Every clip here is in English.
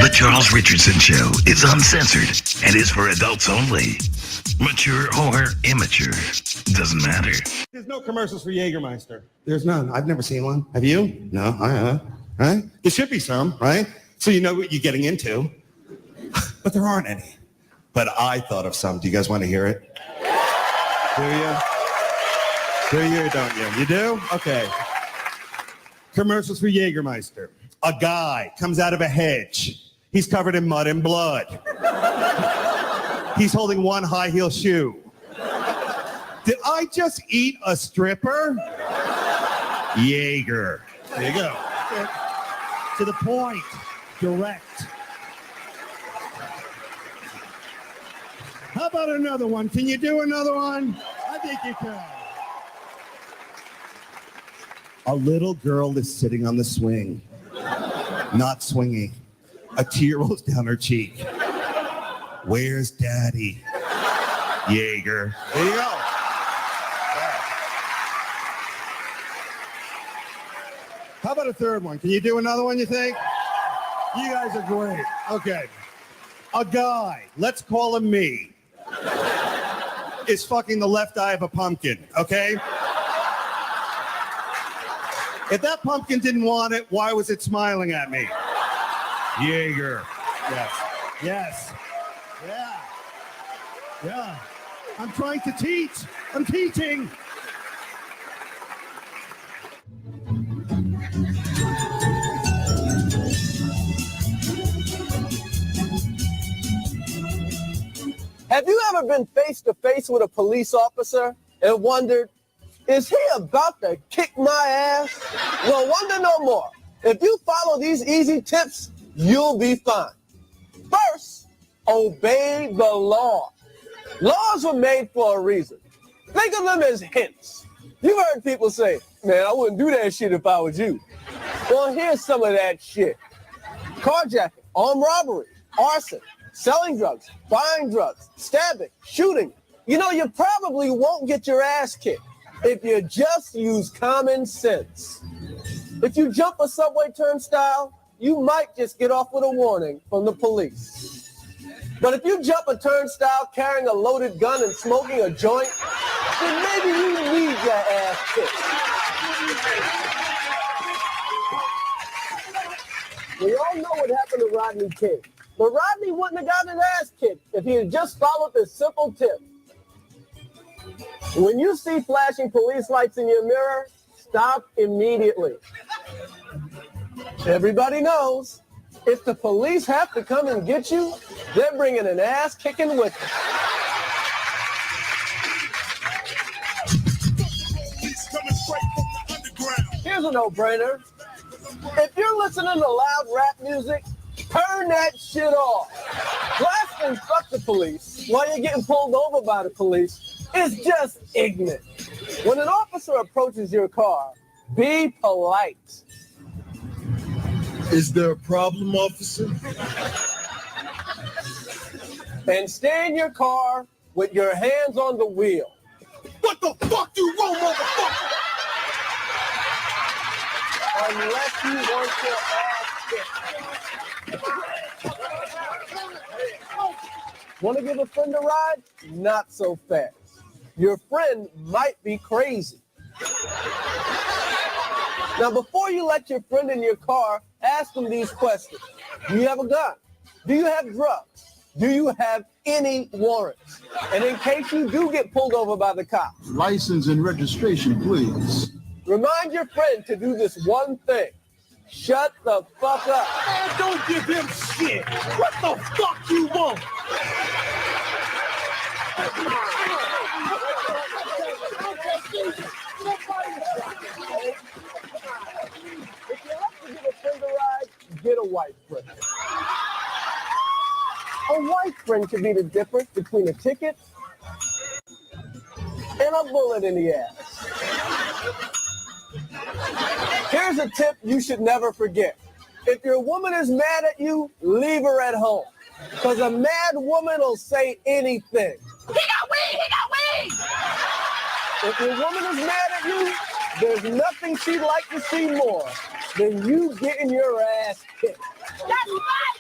The Charles Richardson Show is uncensored and is for adults only. Mature or immature, doesn't matter. There's no commercials for Jägermeister. There's none. I've never seen one. Have you? No, I have. Right? There should be some, right? So you know what you're getting into. But there aren't any. But I thought of some. Do you guys want to hear it? Do you? Do you or don't you? You do? Okay. Commercials for Jägermeister. A guy comes out of a hedge. He's covered in mud and blood. He's holding one high heel shoe. Did I just eat a stripper? Jaeger. There you go. To the point. Direct. How about another one? Can you do another one? I think you can. A little girl is sitting on the swing, not swinging. A tear rolls down her cheek. Where's Daddy? Jaeger. There you go. How about a third one? Can you do another one, you think? You guys are great. Okay. A guy, let's call him me, is fucking the left eye of a pumpkin, okay? If that pumpkin didn't want it, why was it smiling at me? Jaeger. Yes. Yes. Yeah. Yeah. I'm trying to teach. I'm teaching. Have you ever been face to face with a police officer and wondered, is he about to kick my ass? Well, wonder no more. If you follow these easy tips, you'll be fine. First, obey the law. Laws were made for a reason. Think of them as hints. You've heard people say, man, I wouldn't do that shit if I was you. Well, here's some of that shit. Carjacking, armed robbery, arson, selling drugs, buying drugs, stabbing, shooting. You know, you probably won't get your ass kicked if you just use common sense. If you jump a subway turnstile, you might just get off with a warning from the police. But if you jump a turnstile carrying a loaded gun and smoking a joint, then maybe you need your ass kicked. We all know what happened to Rodney King. But Rodney wouldn't have gotten his ass kicked if he had just followed this simple tip. When you see flashing police lights in your mirror, stop immediately. Everybody knows, if the police have to come and get you, they're bringing an ass kicking with them. Here's a no-brainer. If you're listening to loud rap music, turn that shit off. Blasting fuck the police while you're getting pulled over by the police is just ignorant. When an officer approaches your car, be polite. Is there a problem, officer? And stay in your car with your hands on the wheel. What the fuck you want, motherfucker? Unless you want your ass kicked. Want to give a friend a ride? Not so fast. Your friend might be crazy. Now, before you let your friend in your car, ask them these questions. Do you have a gun? Do you have drugs? Do you have any warrants? And in case you do get pulled over by the cops, License and registration, please. remind your friend to do this one thing. Shut the fuck up. Man, don't give him shit. What the fuck you want? If you have to give a friend a ride, get a white friend. A white friend can be the difference between a ticket and a bullet in the ass. Here's a tip you should never forget. If your woman is mad at you, leave her at home. Because a mad woman will say anything. He got weed! He got weed! If your woman is mad at you, there's nothing she'd like to see more than you getting your ass kicked. That's right!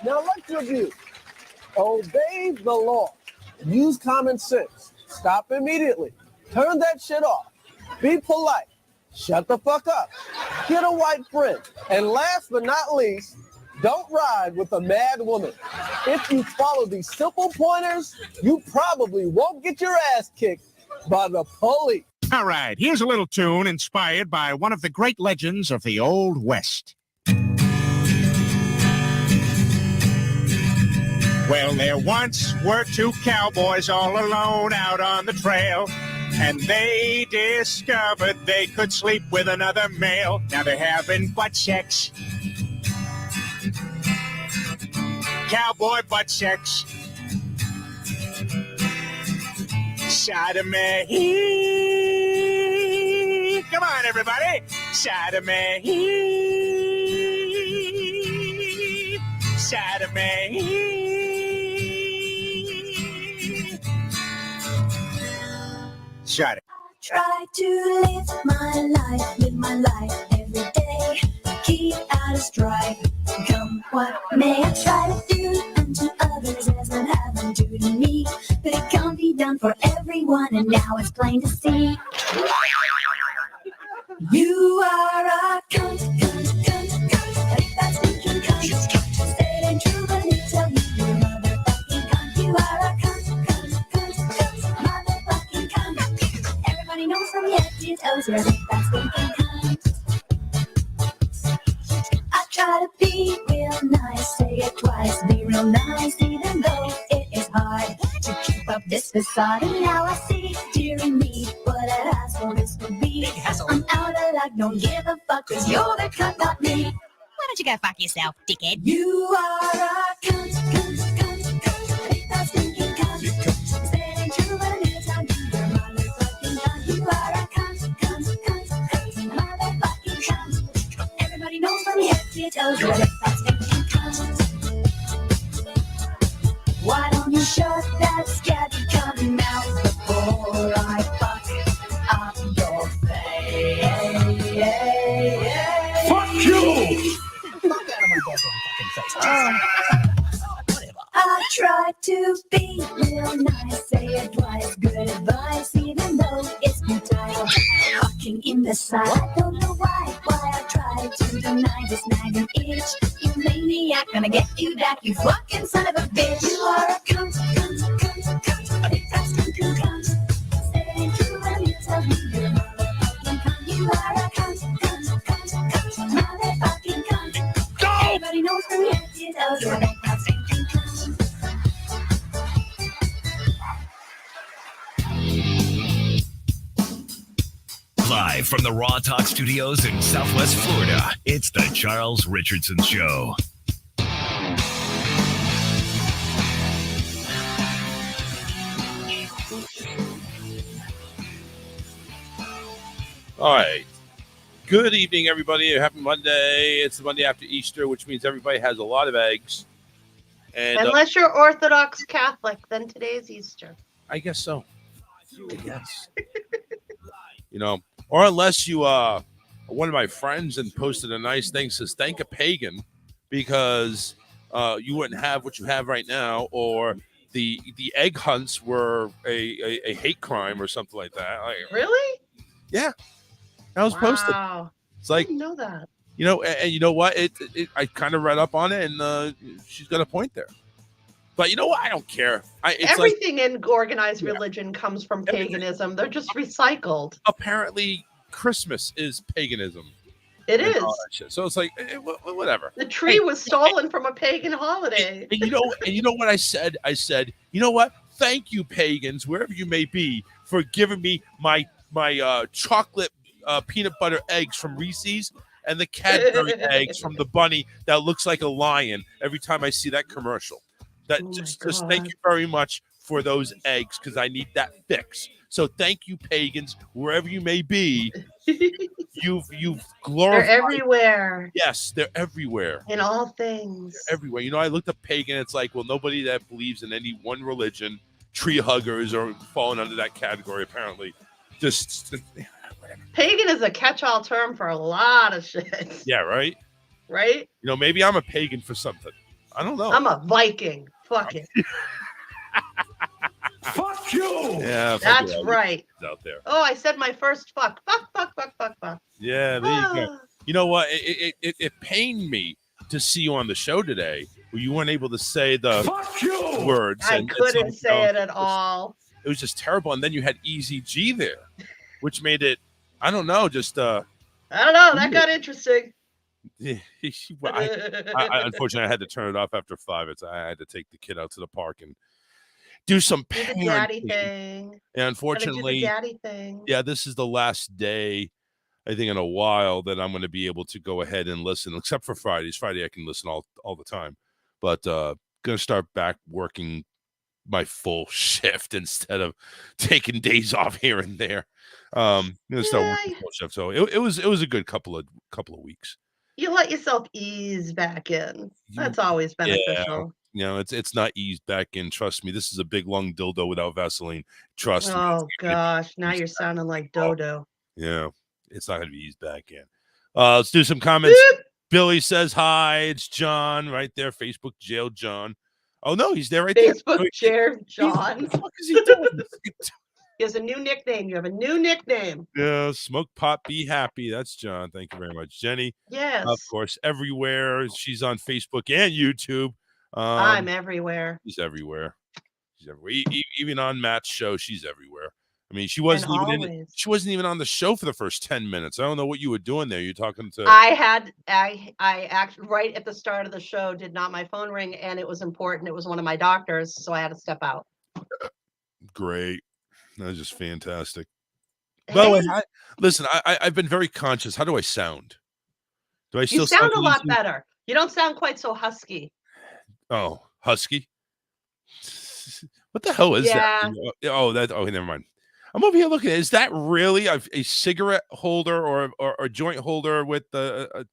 Now let's review. Obey the law. Use common sense. Stop immediately. Turn that shit off. Be polite. Shut the fuck up. Get a white friend. And last but not least, don't ride with a mad woman. If you follow these simple pointers, you probably won't get your ass kicked by the police. All right, here's a little tune inspired by one of the great legends of the Old West. Well, there once were two cowboys all alone out on the trail, and they discovered they could sleep with another male. Now they're having butt sex. Cowboy butt sex. Sodomy. Come on, everybody. Sodomy. Sodomy. Shut it. Try to live my life every day. Keep out of strife, come what may. I try to do unto others as I'd have them do to me, but it can't be done for everyone, and now it's plain to see. You are a cunt, cunt, cunt, cunt. I think that's thinking cunt. Say it ain't true, but it tell you you're a motherfucking cunt. You are a cunt, cunt, cunt, cunt, motherfucking cunt. Everybody knows from your head to your toes you're a big fat stinking cunt. I try to be real nice, say it twice, be real nice, even though it is hard to keep up this facade. And now I see, dearie me, what I'd ask for this would be. I'm out of luck, don't give a fuck, cause you're the cunt, not me. Why don't you go fuck yourself, dickhead? You are a cunt, cunt, cunt, cunt. I think that's thinking cunt. Say it ain't true, but it is how you are a motherfucking cunt. You are a cunt, cunt, cunt, cunt, motherfucking cunt. Everybody knows from your head to your toes you're a big fat stinking cunt. Why don't you shut that scabby cunty mouth before I fuck up your face? Fuck you! I try to be real nice, say it twice, good advice, even though it's futile. Fucking in the side, I don't know why I try to deny this nagging itch. You maniac, gonna get you back, you fucking son of a bitch. You are a cunt, cunt, cunt, cunt, a big fat stinking cunt. Say it ain't true when you tell me you're a motherfucking cunt. You are a cunt, cunt, cunt, cunt, motherfucking cunt. Everybody knows from your head to your toes you're a big fat stinking cunt. Live from the Raw Talk Studios in Southwest Florida, it's the Charles Richardson Show. All right. Good evening, everybody. Happy Monday. It's the Monday after Easter, which means everybody has a lot of eggs. And unless you're Orthodox Catholic, then today's Easter. I guess so. I guess. You know, or unless you one of my friends and posted a nice thing, says thank a pagan because you wouldn't have what you have right now, or the egg hunts were a hate crime or something like that. Like, really? Yeah. That was posted. It's like, I didn't know that. You know, and you know what? I kind of read up on it, and she's got a point there. But you know what? I don't care. Everything in organized religion comes from paganism. They're just recycled. Apparently, Christmas is paganism. It is. So it's like, whatever. The tree was stolen from a pagan holiday. And you know what I said? I said, you know what? Thank you, pagans, wherever you may be, for giving me my chocolate peanut butter eggs from Reese's and the Cadbury eggs from the bunny that looks like a lion every time I see that commercial. Just thank you very much for those eggs, because I need that fix. So thank you, pagans, wherever you may be. You've glorified. They're everywhere. Yes, they're everywhere. In all things. They're everywhere. You know, I looked up pagan. It's like, well, nobody that believes in any one religion, tree huggers, are falling under that category, apparently. Just whatever. Pagan is a catch-all term for a lot of shit. Yeah, right? Right? You know, maybe I'm a pagan for something. I don't know. I'm a Viking. Fuck it. Fuck you! Yeah, That's right. Out there. Oh, I said my first fuck. Fuck. Yeah, there you go. You know what? It pained me to see you on the show today where you weren't able to say the Fuck you! words. I couldn't say it at all. It was just terrible. And then you had Easy G there, which made it, I don't know, just I don't know. That got interesting. I unfortunately I had to turn it off after 5. I had to take the kid out to the park and do some Do the daddy thing. And unfortunately, Do the daddy thing. Yeah, this is the last day, I think, in a while that I'm going to be able to go ahead and listen, except for Fridays. Friday I can listen all the time, but going to start back working my full shift instead of taking days off here and there. Going to start working full shift. So it was a good couple of weeks. You let yourself ease back in. That's always beneficial. Yeah. It's not eased back in. Trust me, this is a big long dildo without Vaseline. Trust me. Oh gosh, now you're sounding like Dodo. Yeah, it's not going to be eased back in. Let's do some comments. Billy says hi. It's John right there. Facebook jail John. Oh no, he's there right there. Facebook jail John. What the fuck is he doing? He has a new nickname. You have a new nickname. Yeah, smoke pot, be happy. That's John. Thank you very much, Jenny. Yes, of course, everywhere. She's on Facebook and YouTube. I'm everywhere. She's everywhere. She's everywhere. Even on Matt's show, she's everywhere. I mean, she wasn't even on the show for the first 10 minutes. I don't know what you were doing there. You're talking to. I actually right at the start of the show did not my phone ring, and it was important. It was one of my doctors, so I had to step out. Great. That was just fantastic. By the way, listen, I've been very conscious. How do I sound? Do I still You sound a lot better. You don't sound quite so husky. Oh, husky? What the hell is that? Oh, never mind. I'm over here looking. Is that really a cigarette holder or a joint holder with the?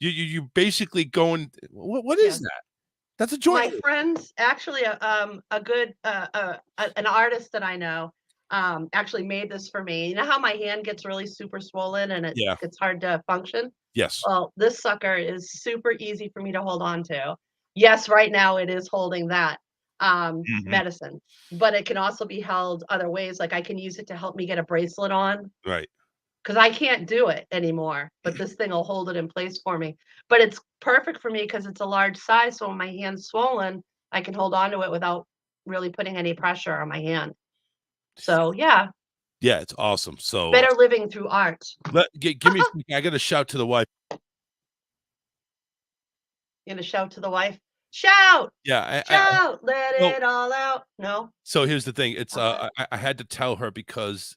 You basically going? What is that? That's a joint. My friend's actually a good an artist that I know actually made this for me. You know how my hand gets really super swollen and it's hard to function? Yes. Well, this sucker is super easy for me to hold on to. Yes, right now it is holding that medicine, but it can also be held other ways. Like I can use it to help me get a bracelet on. Right. Because I can't do it anymore, but this thing will hold it in place for me. But it's perfect for me because it's a large size. So when my hand's swollen, I can hold on to it without really putting any pressure on my hand. So yeah, it's awesome. So better living through art. Give me. I got to shout to the wife. You gonna shout to the wife? Shout! Yeah, shout! Let it all out. No. So here's the thing. It's I had to tell her because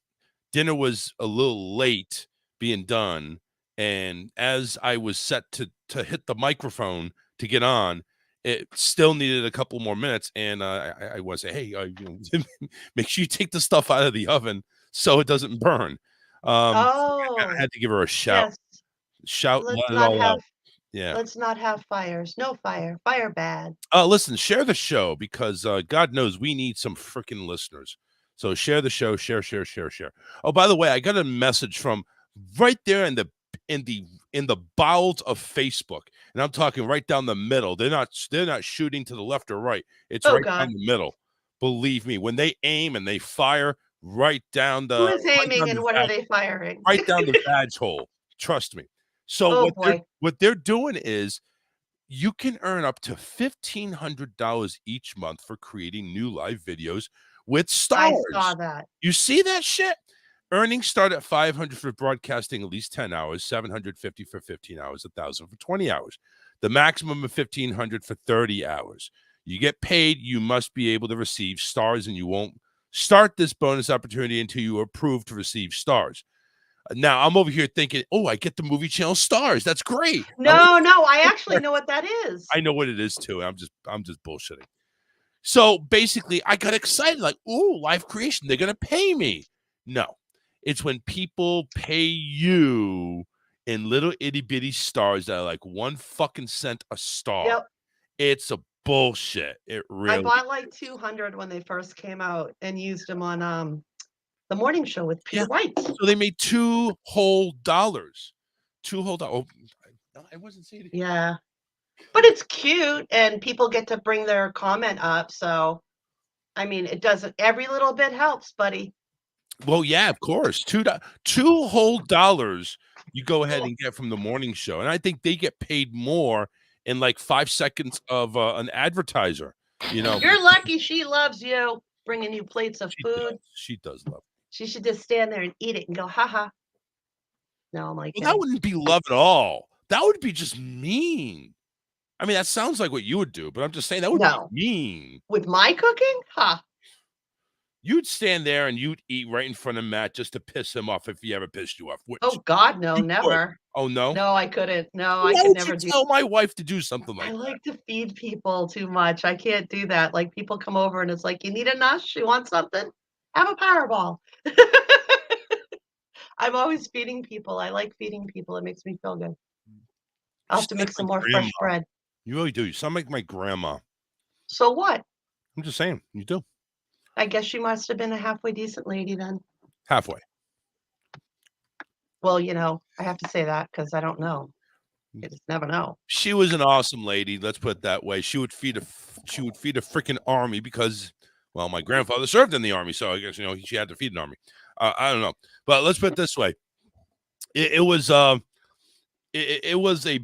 dinner was a little late being done, and as I was set to hit the microphone to get on, it still needed a couple more minutes, and I want to say, hey, make sure you take the stuff out of the oven so it doesn't burn. I had to give her a shout. Yes. Shout, let it all out. Yeah. Let's not have fires. No fire. Fire bad. Listen, share the show because God knows we need some freaking listeners. So share the show, share. Oh, by the way, I got a message from right there in the bowels of Facebook, and I'm talking right down the middle. They're not shooting to the left or right. It's right down the middle. Believe me, when they aim and they fire right down the. Who is aiming and what are they firing? Right down the badge hole. Trust me. So what they're doing is you can earn up to $1,500 each month for creating new live videos with stars. I saw that. You see that shit? Earnings start at $500 for broadcasting at least 10 hours, $750 for 15 hours, $1,000 for 20 hours. The maximum of $1,500 for 30 hours. You get paid, you must be able to receive stars, and you won't start this bonus opportunity until you are approved to receive stars. Now I'm over here thinking, oh, I get the movie channel stars. That's great. No, I actually know what that is. I know what it is too. I'm just bullshitting. So basically, I got excited, like, ooh, live creation. They're gonna pay me. No, it's when people pay you in little itty bitty stars that are like 1 fucking cent a star. Yep. It's a bullshit. It really. I bought like 200 when they first came out and used them on The morning show with Peter White. So they made $2 whole. Oh, I wasn't saying it. Yeah. But it's cute and people get to bring their comment up. So, I mean, it doesn't, every little bit helps, buddy. Well, yeah, of course. $2 whole you go ahead and get from the morning show. And I think they get paid more in like 5 seconds of an advertiser. You know, you're lucky she loves you, bringing you plates of food. She does love. She should just stand there and eat it and go, haha. No, I'm like, well, that wouldn't be love at all. That would be just mean. I mean, that sounds like what you would do, but I'm just saying that would be mean. With my cooking? Huh. You'd stand there and you'd eat right in front of Matt just to piss him off if he ever pissed you off. Oh, God, no, never. Oh, no? No, I couldn't. No, Why I could would never you tell my wife to do something like that? I like to feed people too much. I can't do that. Like, people come over and it's like, you need a nush? You want something? Have a Powerball. I'm always feeding people. I like feeding people. It makes me feel good. I'll have to make some more fresh bread. You really do. You sound like my grandma. So what? I'm just saying. You do. I guess she must have been a halfway decent lady then. Halfway. Well, you know, I have to say that because I don't know. You just never know. She was an awesome lady. Let's put it that way. She would feed a freaking army because, well, my grandfather served in the army, so I guess she had to feed an army. I don't know, but let's put it this way: it was a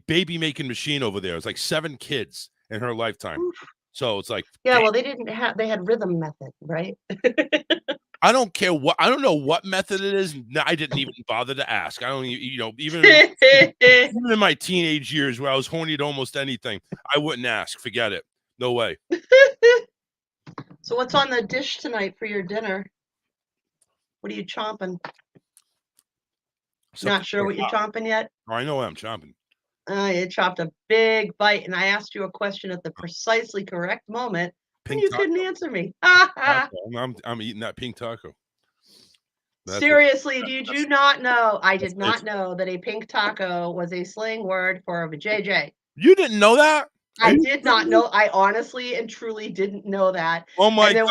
baby making machine over there. It was like 7 kids in her lifetime. Oof. So it's like, yeah. Well, they had rhythm method, right? I don't care what. I don't know what method it is. No, I didn't even bother to ask. I don't even even in my teenage years where I was horny to almost anything, I wouldn't ask. Forget it. No way. So what's on the dish tonight for your dinner? What are you chomping? Not sure what you're chomping yet? Oh, I know what I'm chomping. You chopped a big bite, and I asked you a question at the precisely correct moment, and you couldn't answer me. I'm eating that pink taco. Seriously, did you not know? I did not know that a pink taco was a slang word for a vajayjay. You didn't know that? I did not know. I honestly and truly didn't know that. Oh my God!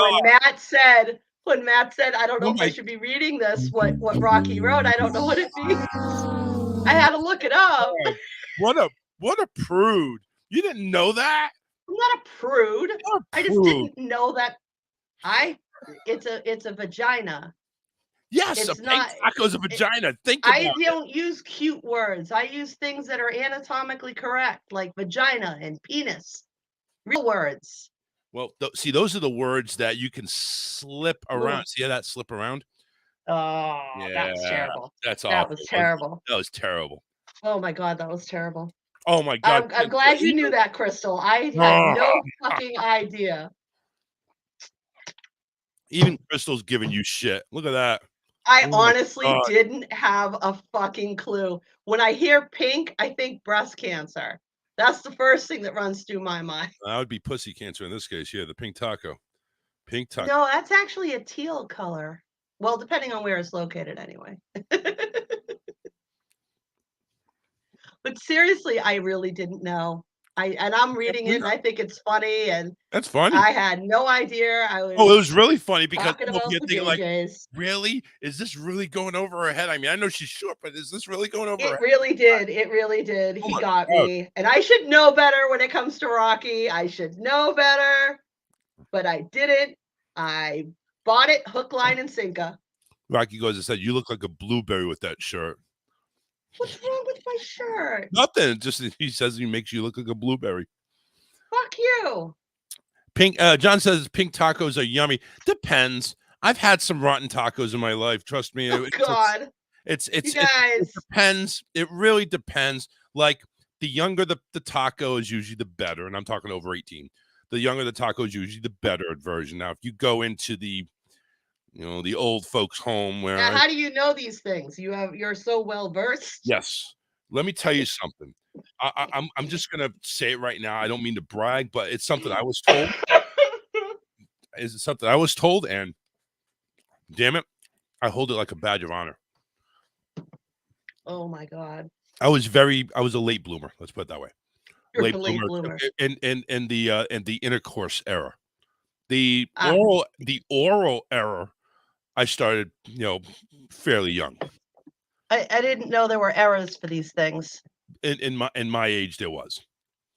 When Matt said, I don't know if I should be reading this, what Rocky wrote, I don't know what it means. I had to look it up. What a prude. You didn't know that? I'm not a prude. I just didn't know that. It's a vagina. Yes, a pink taco's a vagina. Think about it. I don't use cute words. I use things that are anatomically correct, like vagina and penis. Real words. Well, see, those are the words that you can slip around. See how that slip around? Oh, yeah, that's terrible. That's awful. That was terrible. That was terrible. Oh my God, that was terrible. Oh my God. I'm glad you knew that, Crystal. I had no fucking idea. Even Crystal's giving you shit. Look at that. I honestly didn't have a fucking clue. When I hear pink, I think breast cancer. That's the first thing that runs through my mind. That would be pussy cancer in this case. Yeah, the pink taco. Pink taco. No, that's actually a teal color. Well, depending on where it's located anyway. But seriously, I really didn't know. I'm reading it and I think it's funny and that's funny. I had no idea. It was really funny because you're thinking like, really? Is this really going over her head? I mean, I know she's short, but is this really going over her head? It really did. It really did. He got me. And I should know better when it comes to Rocky. I should know better, but I didn't. I bought it hook, line, and sinker. Rocky goes and said, "You look like a blueberry with that shirt." What's wrong with my shirt? Nothing. Just he says he makes you look like a blueberry. Fuck you. Pink. John says pink tacos are yummy. Depends. I've had some rotten tacos in my life. Trust me. Oh God. It's you guys. It depends. It really depends. Like the younger the taco is usually the better, and I'm talking over 18. The younger the taco is usually the better version. Now, if you go into the the old folks' home where now, how do you know these things? You're so well versed. Yes. Let me tell you something. I'm just gonna say it right now. I don't mean to brag, but it's something I was told. It's something I was told, and damn it, I hold it like a badge of honor. Oh my God. I was a late bloomer. Let's put it that way. You're a late bloomer. In the intercourse era. The oral era, I started, fairly young. I didn't know there were eras for these things. In my age, there was.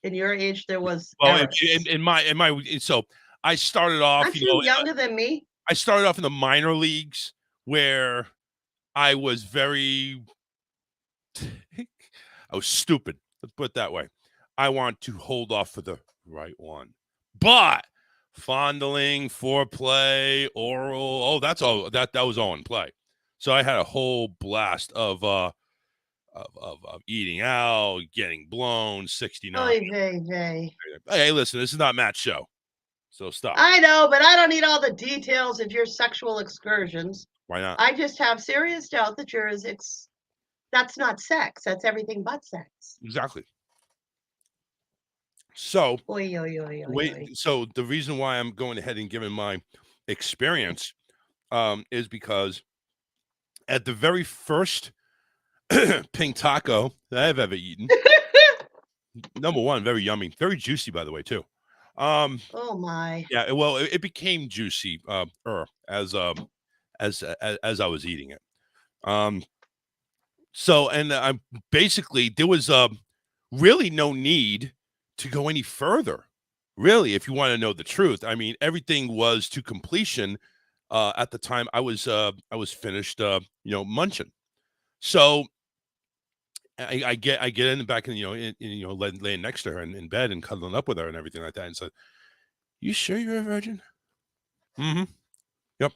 In your age, there was Well, eras. in my so I started off. Aren't you younger than me? I started off in the minor leagues where I was very. I was stupid. Let's put it that way. I want to hold off for the right one, but fondling, foreplay, oral. Oh, that's all. That was all in play. So I had a whole blast of eating out, getting blown, 69. Oy vey vey. Hey, listen, this is not Matt's show, so stop. I know, but I don't need all the details of your sexual excursions. Why not? I just have serious doubt that that's not sex. That's everything but sex. Exactly. So, Oy, oy, oy, oy, oy. so the reason why I'm going ahead and giving my experience is because at the very first pink taco that I've ever eaten, number one, very yummy, very juicy, by the way, too. Oh my! Yeah, well, it became juicy as I was eating it. So, and I basically there was really no need to go any further. Really, if you want to know the truth, I mean, everything was to completion. At the time, I was finished, munching. So I get in the back and laying next to her in bed and cuddling up with her and everything like that, and said, "You sure you're a virgin?" Mm-hmm. Yep.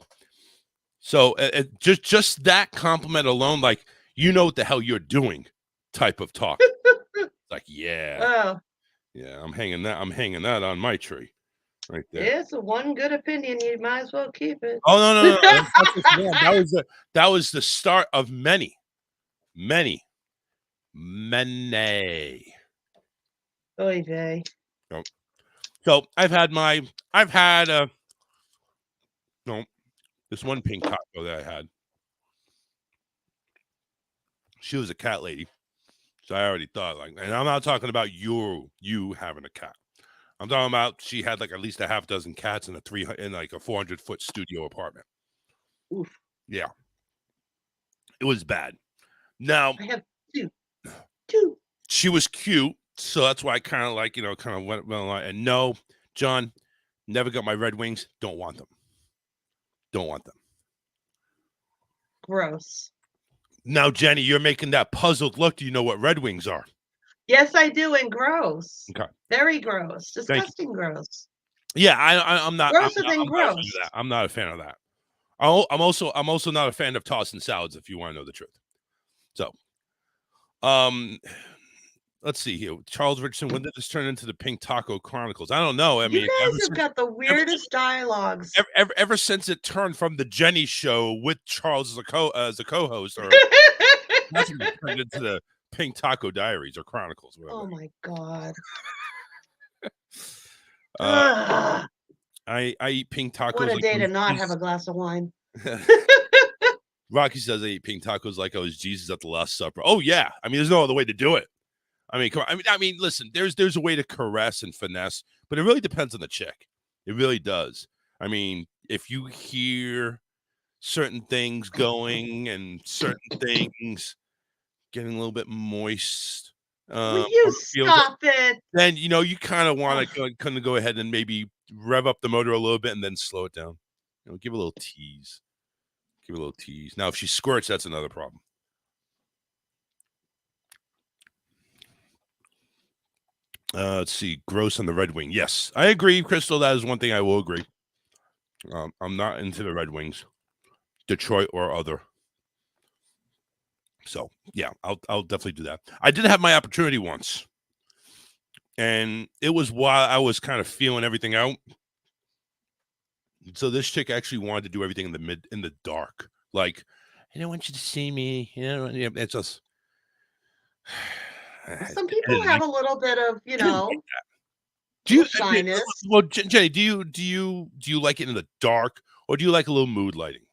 So just that compliment alone, like, you know what the hell you're doing, type of talk. Like, yeah. Oh. Yeah, I'm hanging that on my tree, right there. It's a one good opinion. You might as well keep it. Oh no! That was the start of many. Oy vey. So I've had this one pink taco that I had. She was a cat lady, so I already thought, like, and I'm not talking about you having a cat. I'm talking about she had like at least a half dozen cats in a 400-foot studio apartment. Oof. Yeah, it was bad. Now I have two. She was cute, so that's why I kind of went along. And no, John, never got my Red Wings. Don't want them. Gross. Now, Jenny, you're making that puzzled look. Do you know what Red Wings are? Yes, I do, and gross. Okay. Very gross. Disgusting gross. Yeah, I'm not. Grosser than gross. I'm not a fan of that. I'm also not a fan of tossing salads, if you want to know the truth. So, let's see here. Charles Richardson, when did this turn into the Pink Taco Chronicles? I don't know. I mean, you guys have got the weirdest dialogues. Ever since it turned from the Jenny Show with Charles as a co-host, or that's when it turned into the Pink Taco Diaries or Chronicles. Whatever. Oh my god. I eat pink tacos. What a day to not have a glass of wine. Rocky says I eat pink tacos like I was Jesus at the Last Supper. Oh yeah, I mean, there's no other way to do it. I mean, come on. I mean, listen. There's a way to caress and finesse, but it really depends on the chick. It really does. I mean, if you hear certain things going and certain things getting a little bit moist, will you stop it? Then you kind of want to kind of go ahead and maybe rev up the motor a little bit and then slow it down. Give a little tease. Now, if she squirts, that's another problem. Let's see. Gross on the Red Wing. Yes, I agree, Crystal. That is one thing I will agree. I'm not into the Red Wings, Detroit or other. So yeah, I'll definitely do that. I did have my opportunity once, and it was while I was kind of feeling everything out. So this chick actually wanted to do everything in the dark. Like, I don't want you to see me. It's just. Some people have a little bit of, shyness. Well, Jenny, do you like it in the dark, or do you like a little mood lighting?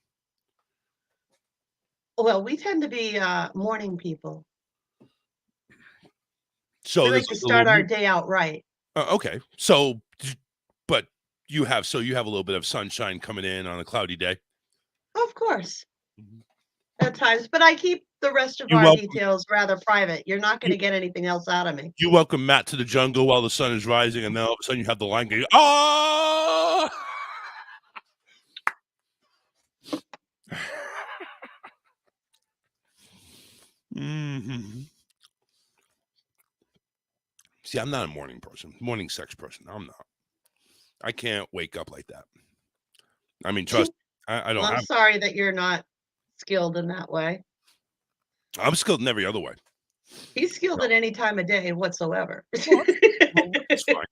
Well, we tend to be morning people. So we like to start our day out right. Okay, but you have a little bit of sunshine coming in on a cloudy day. Of course. Mhm. At times, but I keep the rest of You our welcome. details rather private. You're not going You, to get anything else out of me. you welcome Matt to the jungle while the sun is rising, and then all of a sudden you have the line going, "Ah!" hmm See, I'm not a morning person, morning sex person. I'm not. I can't wake up like that. I mean, trust me, I don't I'm have. sorry that you're not skilled in that way. I'm skilled in every other way. He's skilled No. at any time of day whatsoever. Well, that's fine.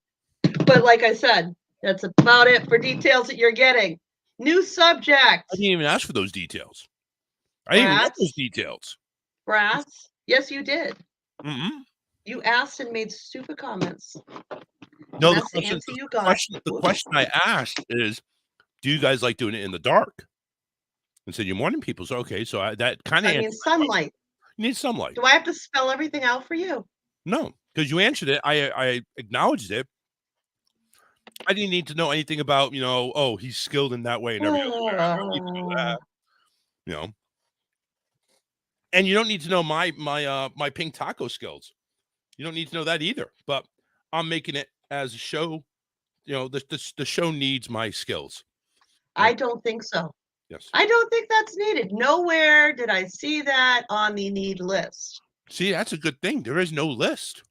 But like I said, that's about it for details that you're getting. New subject. I didn't even ask for those details. I didn't even want those details. Brass. Yes, you did. Mm-hmm. You asked and made stupid comments. No, That's the answer you got. the question I asked is, do you guys like doing it in the dark? And said, you're morning people. So, okay. So that kind of I mean, sunlight. You need sunlight. Do I have to spell everything out for you? No, because you answered it. I acknowledged it. I didn't need to know anything about, oh, he's skilled in that way and every other way. I don't need to know that. And you don't need to know my pink taco skills. You don't need to know that either. But I'm making it as a show. The show needs my skills. I don't think so. Yes. I don't think that's needed. Nowhere did I see that on the need list. See, that's a good thing. There is no list.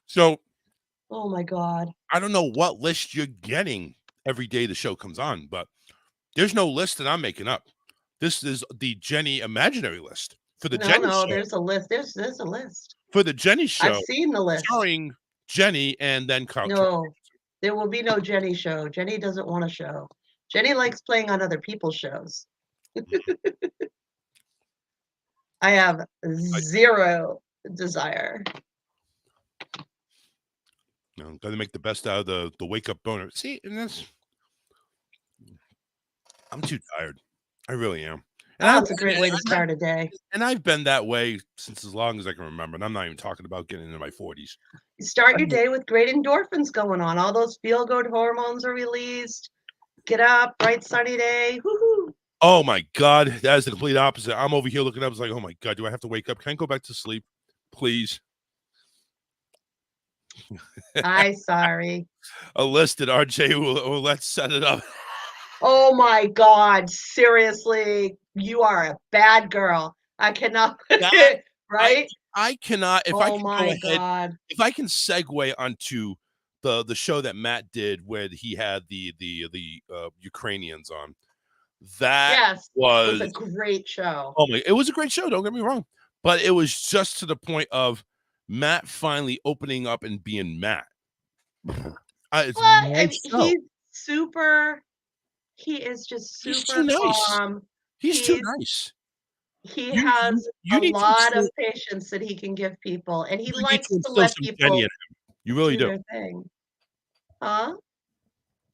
So, oh my God. I don't know what list you're getting every day the show comes on, but there's no list that I'm making up. This is the Jenny imaginary list for the Jenny show. There's a list. There's a list for the Jenny show. I've seen the list starring Jenny and then Carl. No, there will be no Jenny show. Jenny doesn't want a show. Jenny likes playing on other people's shows. I have zero desire. Got to make the best out of the wake up boner. See, and I'm too tired. I really am. And that's a great way to start a day. And I've been that way since as long as I can remember. And I'm not even talking about getting into my 40s. You start your day with great endorphins going on. All those feel-good hormones are released. Get up, bright sunny day. Woohoo! Oh my God, that is the complete opposite. I'm over here looking up. It's like, oh my God, do I have to wake up? Can I go back to sleep, please? I'm sorry. A list that RJ will let's set it up. Oh my God, seriously, you are a bad girl. I cannot, right? I cannot. If I can my go ahead, God. if I can segue onto the show that Matt did where he had the Ukrainians on. That was a great show. Oh my! It was a great show. Don't get me wrong, but it was just to the point of Matt finally opening up and being Matt. He's super. He is just super He's too nice. calm. He's too nice. He has a lot of patience that he can give people, and he likes to let people. You really do. Their thing. Huh?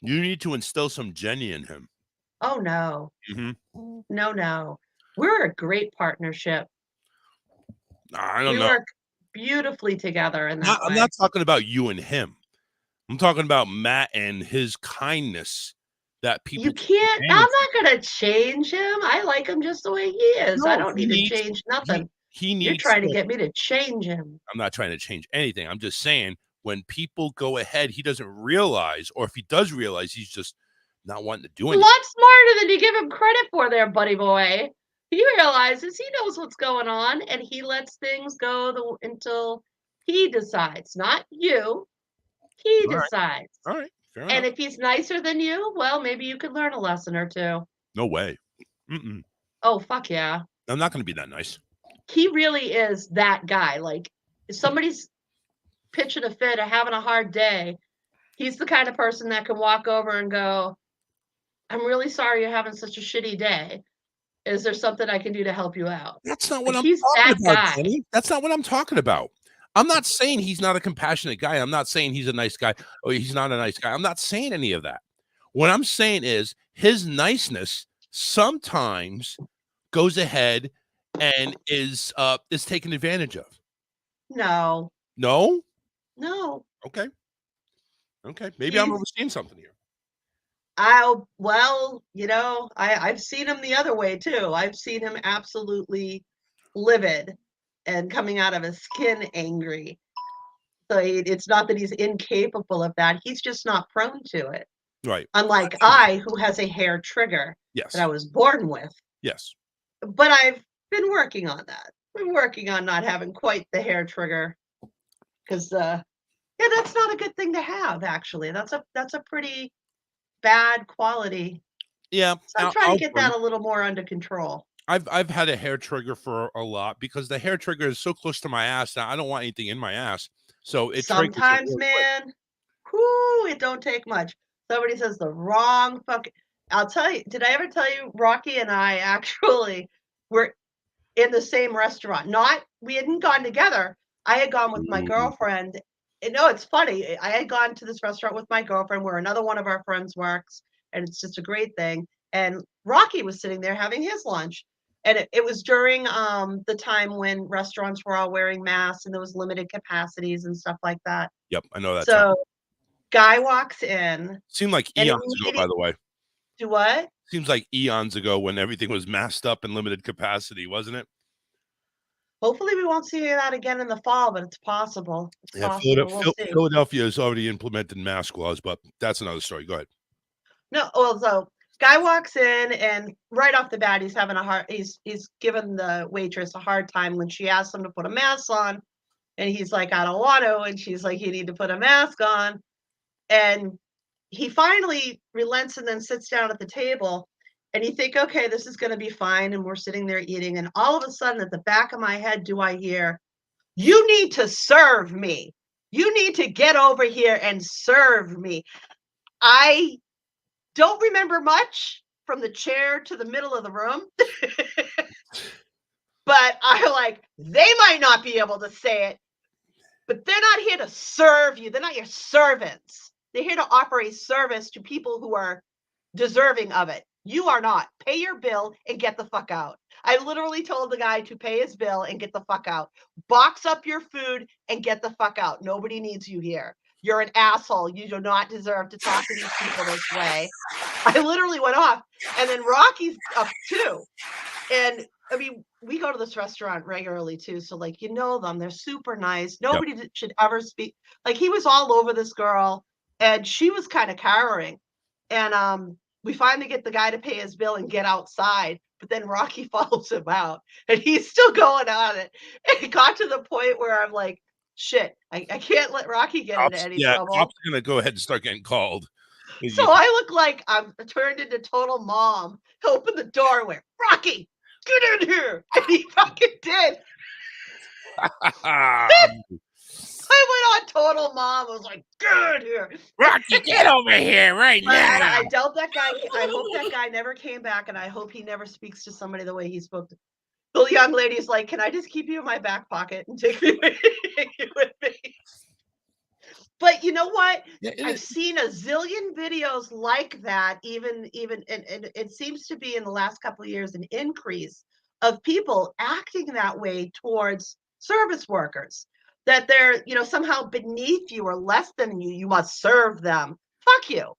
You need to instill some Jenny in him. Oh no. Mm-hmm. No. We're a great partnership. I don't know. We work beautifully together in that way. I'm not talking about you and him. I'm talking about Matt and his kindness that people. You can't. I'm not going to change him. I like him just the way he is. No, I don't need to change nothing. He needs. You're trying to get me to change him. I'm not trying to change anything. I'm just saying when people go ahead, he doesn't realize, or if he does realize, he's just not wanting to do anything. A lot smarter than you give him credit for there, buddy boy. He realizes he knows what's going on, and he lets things go until he decides, not you. He decides. All right. Fair enough. And if he's nicer than you, well, maybe you could learn a lesson or two. No way. Mm-mm. Oh, fuck yeah. I'm not going to be that nice. He really is that guy. Like, if somebody's pitching a fit or having a hard day, he's the kind of person that can walk over and go, I'm really sorry you're having such a shitty day. Is there something I can do to help you out? That's not what I'm talking about, Jenny. That's not what I'm talking about. I'm not saying he's not a compassionate guy. I'm not saying he's a nice guy or he's not a nice guy. I'm not saying any of that. What I'm saying is his niceness sometimes goes ahead and is taken advantage of. No. No? No. Okay. Maybe I'm overseeing something here. Well, I've seen him the other way too. I've seen him absolutely livid and coming out of his skin angry. So it's not that he's incapable of that. He's just not prone to it. Right. Unlike I, who has a hair trigger Yes. that I was born with. Yes. But I've been working on that. Been working on not having quite the hair trigger. Because that's not a good thing to have, actually. That's a pretty bad quality. Yeah. So I'm trying to get that a little more under control. I've had a hair trigger for a lot because the hair trigger is so close to my ass that I don't want anything in my ass. So it Sometimes, man, whoo, it don't take much. Somebody says the wrong fucking. I'll tell you. Did I ever tell you Rocky and I actually were in the same restaurant? We hadn't gone together. I had gone with my girlfriend. And no, it's funny. I had gone to this restaurant with my girlfriend where another one of our friends works, and it's just a great thing. And Rocky was sitting there having his lunch. And it was during the time when restaurants were all wearing masks and there was limited capacities and stuff like that. Yep, I know that. So, guy walks in. Seemed like eons ago, by the way. Do what? Seems like eons ago when everything was masked up and limited capacity, wasn't it? Hopefully, we won't see that again in the fall, but it's possible. Philadelphia has already implemented mask laws, but that's another story. Go ahead. No, well, so guy walks in and right off the bat, he's given the waitress a hard time when she asks him to put a mask on. And he's like, I don't want to. And she's like, you need to put a mask on. And he finally relents and then sits down at the table. And you think, okay, this is going to be fine. And we're sitting there eating. And all of a sudden, at the back of my head, do I hear, you need to serve me. You need to get over here and serve me. I don't remember much from the chair to the middle of the room. But they might not be able to say it, but they're not here to serve you. They're not your servants. They're here to offer a service to people who are deserving of it. You are not. Pay your bill and get the fuck out. I literally told the guy to pay his bill and get the fuck out. Box up your food and get the fuck out. Nobody needs you here. You're an asshole. You do not deserve to talk to these people this way. I literally went off. And then Rocky's up too. And I mean, we go to this restaurant regularly too. So you know them. They're super nice. Nobody should ever speak. He was all over this girl and she was kind of cowering. And we finally get the guy to pay his bill and get outside. But then Rocky follows him out and he's still going on it. And it got to the point where I'm like, shit, I can't let Rocky get into any trouble. Cops are going to go ahead and start getting called. So I look like I'm turned into total mom. I open the door and went, Rocky, get in here. And he fucking did. I went on total mom. I was like, get in here. Rocky, get over here right now. I dealt that guy. I hope that guy never came back, and I hope he never speaks to somebody the way he spoke to. The young lady's like, can I just keep you in my back pocket and take you with me? But you know what? I've seen a zillion videos like that, even, and it seems to be in the last couple of years an increase of people acting that way towards service workers, that they're, somehow beneath you or less than you. You must serve them. Fuck you.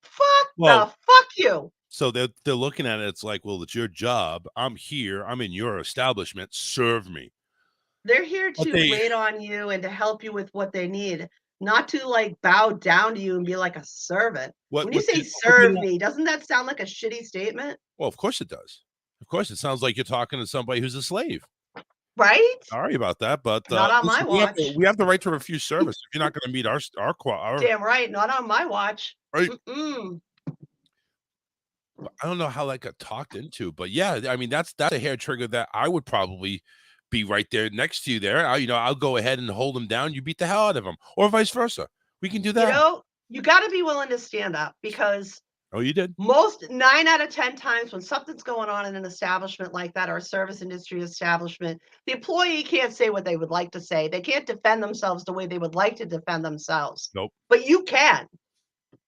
Fuck you. So they're looking at it. It's like, well, it's your job. I'm here. I'm in your establishment. Serve me. They're here to wait on you and to help you with what they need, not to bow down to you and be like a servant. When you say serve me, doesn't that sound like a shitty statement? Well, of course it does. Of course, it sounds like you're talking to somebody who's a slave. Right? Sorry about that, but not on my watch. We have the right to refuse service if you're not going to meet our damn right, not on my watch. Right. I don't know how that got talked into, but yeah, I mean that's a hair trigger that I would probably be right there next to you there. I'll go ahead and hold him down. You beat the hell out of him, or vice versa. We can do that. You got to be willing to stand up because. Oh, you did? Most 9 out of 10 times when something's going on in an establishment like that or a service industry establishment, the employee can't say what they would like to say. They can't defend themselves the way they would like to defend themselves. Nope. But you can.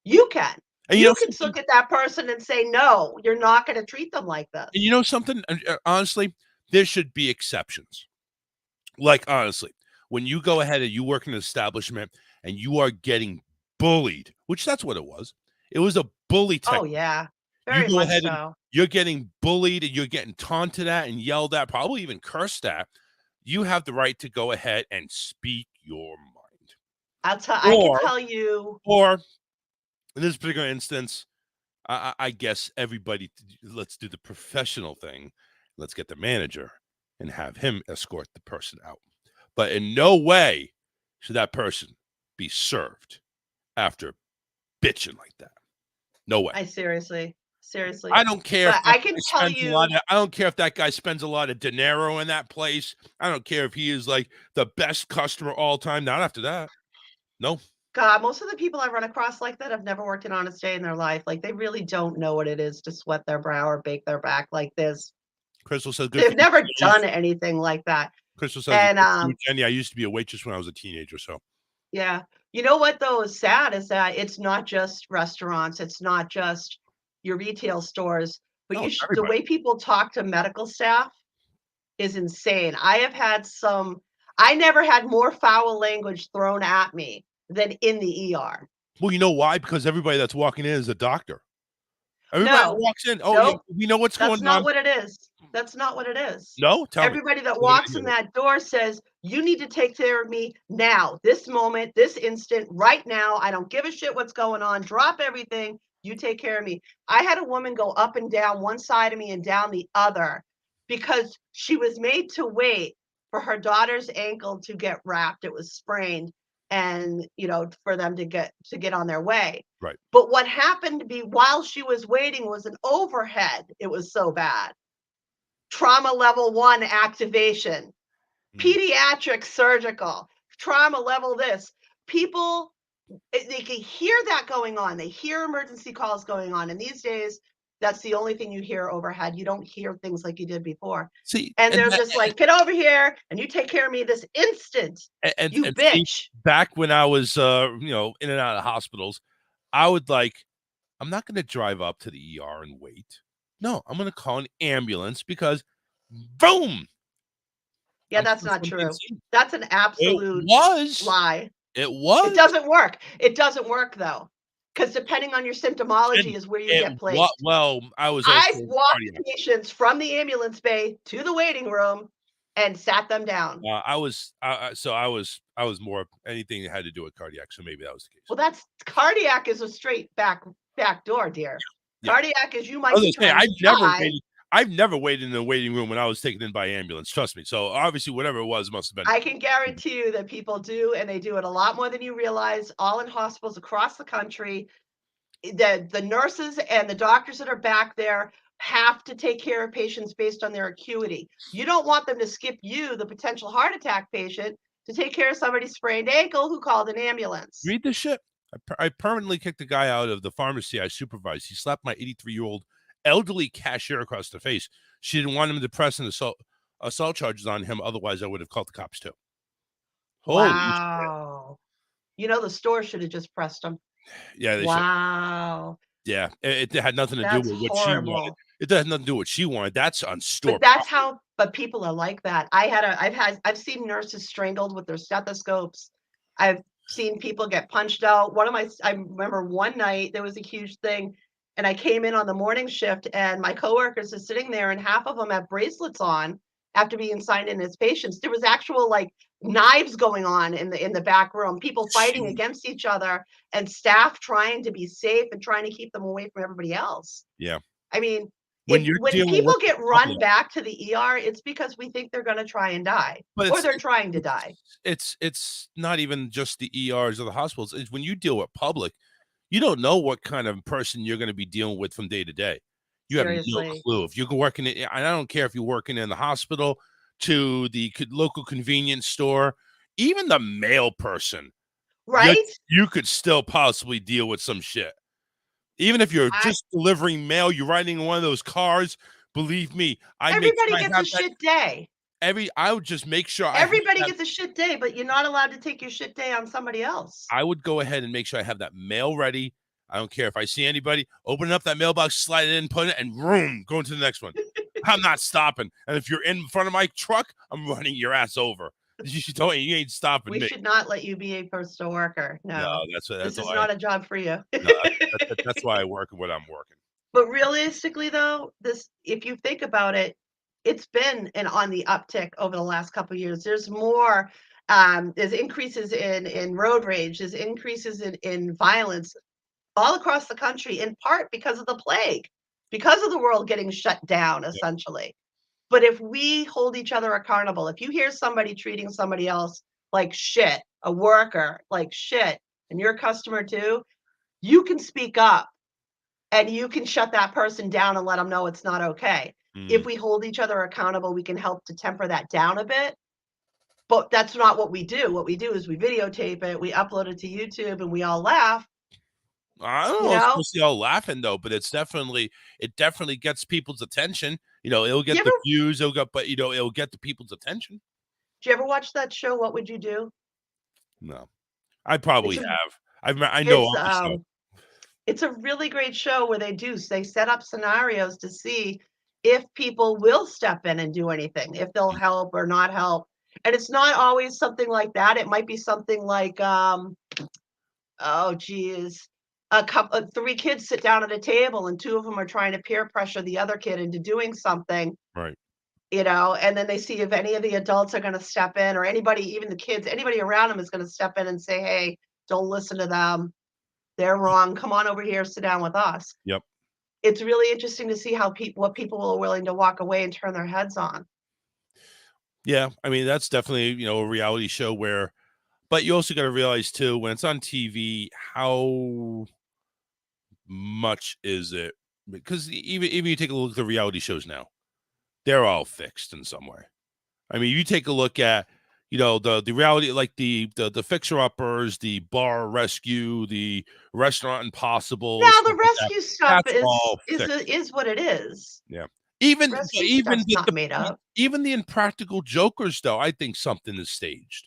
You can. And you can look at that person and say, no, you're not going to treat them like this. And you know something? Honestly, there should be exceptions. Honestly, when you go ahead and you work in an establishment and you are getting bullied, which that's what it was. It was a bully Oh technique. yeah, You very go much ahead and so. you're getting bullied and you're getting taunted at and yelled at, probably even cursed at. You have the right to go ahead and speak your mind. I can Or, tell you. or in this particular instance, I guess everybody, let's do the professional thing. Let's get the manager and have him escort the person out. But in no way should that person be served after bitching like that. No way. I seriously. I don't care if But that I can guy tell spends a lot you. of, I don't care if that guy spends a lot of dinero in that place. I don't care if he is like the best customer all time. Not after that. No. God, most of the people I run across like that have never worked an honest day in their life. Like they really don't know what it is to sweat their brow or bake their back like this. Crystal says good. They've never done anything like that. Crystal says, And Jenny, I used to be a waitress when I was a teenager. So yeah, you know what though is sad is that it's not just restaurants, it's not just your retail stores, but no, the everybody. way people talk to medical staff is insane. I never had more foul language thrown at me than in the ER. Well, you know why? Because everybody that's walking in is a doctor. Everybody that No, walks in, oh, nope, yeah, we know what's that's going not on. what it is. That's not what it is. No, tell me. Everybody that Tell me what walks it in is. that door says, you need to take care of me now, this moment, this instant, right now. I don't give a shit what's going on. Drop everything. You take care of me. I had a woman go up and down one side of me and down the other because she was made to wait for her daughter's ankle to get wrapped. It was sprained and, for them to get on their way. Right. But what happened to be while she was waiting was an overhead. It was so bad. Trauma level 1 activation, pediatric surgical, trauma level this. People, they can hear that going on. They hear emergency calls going on. And these days, that's the only thing you hear overhead. You don't hear things like you did before. See, and they're just like, get over here and you take care of me this instant. You bitch. See, back when I was, in and out of hospitals, I would I'm not going to drive up to the ER and wait. No, I'm going to call an ambulance because, boom. Yeah, that's not true. That's an absolute lie. It was. It doesn't work. It doesn't work though, because depending on your symptomology is where you get placed. Well, I've walked patients from the ambulance bay to the waiting room and sat them down. I was more anything that had to do with cardiac, so maybe that was the case. Well, that's cardiac is a straight back door, dear. Yeah. Cardiac is you might be trying I've never waited in the waiting room when I was taken in by ambulance. Trust me. So obviously, whatever it was must have been. I can guarantee you that people do, and they do it a lot more than you realize. All in hospitals across the country, the nurses and the doctors that are back there have to take care of patients based on their acuity. You don't want them to skip you, the potential heart attack patient, to take care of somebody's sprained ankle who called an ambulance. Read this shit. I permanently kicked the guy out of the pharmacy I supervised. He slapped my 83-year-old elderly cashier across the face. She didn't want him to press an assault charges on him. Otherwise, I would have called the cops too. Wow. The store should have just pressed him. Yeah. Wow. Yeah. It had nothing to do with what she wanted. It had nothing to do with what she wanted. That's on store. But people are like that. I've seen nurses strangled with their stethoscopes. I've seen people get punched out. I remember one night there was a huge thing. And I came in on the morning shift and my coworkers are sitting there and half of them have bracelets on after being signed in as patients. There was actual knives going on in the back room, people fighting against each other and staff trying to be safe and trying to keep them away from everybody else. Yeah. I mean, when people get run back to the ER, it's because we think they're going to try and die or they're trying to die. It's not even just the ERs or the hospitals. It's when you deal with public, you don't know what kind of person you're going to be dealing with from day to day. You have no clue. If you're working and I don't care if you're working in the hospital to the local convenience store, even the mail person, right? You could still possibly deal with some shit. Even if you're just delivering mail, you're riding in one of those cars. Believe me, everybody gets a shit day. I would just make sure everybody gets a shit day, but you're not allowed to take your shit day on somebody else. I would go ahead and make sure I have that mail ready. I don't care if I see anybody, open up that mailbox, slide it in, put it, and vroom, go into the next one. I'm not stopping. And if you're in front of my truck, I'm running your ass over. You ain't stopping We me. should not let you be a postal worker. No, No, that's this is why. not a job for you. No, that's why I work what I'm working. But realistically, though, if you think about it, it's been on the uptick over the last couple of years. There's more, there's increases in road rage, there's increases in violence all across the country, in part because of the plague, because of the world getting shut down, essentially. But if we hold each other accountable, if you hear somebody treating somebody else like shit, a worker like shit, and you're a customer too, you can speak up. And you can shut that person down and let them know it's not okay. If we hold each other accountable, we can help to temper that down a bit. But that's not what we do. What we do is we videotape it, we upload it to YouTube, and we all laugh. I don't know if we'll see all laughing though, but it definitely gets people's attention. It'll get the views, it'll get the people's attention. Do you ever watch that show, What Would You Do? No. I probably have. I know of the show. It's a really great show where they set up scenarios to see if people will step in and do anything, if they'll help or not help. And it's not always something like that. It might be something like, three kids sit down at a table and two of them are trying to peer pressure the other kid into doing something. Right. And then they see if any of the adults are going to step in, or anybody, even the kids, anybody around them is going to step in and say, hey, don't listen to them. They're wrong. Come on over here, sit down with us. Yep. It's really interesting to see what people are willing to walk away and turn their heads on. Yeah, I mean that's definitely a reality show but you also got to realize too when it's on TV how much is it, because even you take a look at the reality shows now, they're all fixed in some way. I mean, you take a look at the reality, like the Fixer Uppers, the Bar Rescue, the Restaurant Impossible. Now the rescue stuff is what it is. Yeah. Even not made up. Even the Impractical Jokers, though, I think something is staged.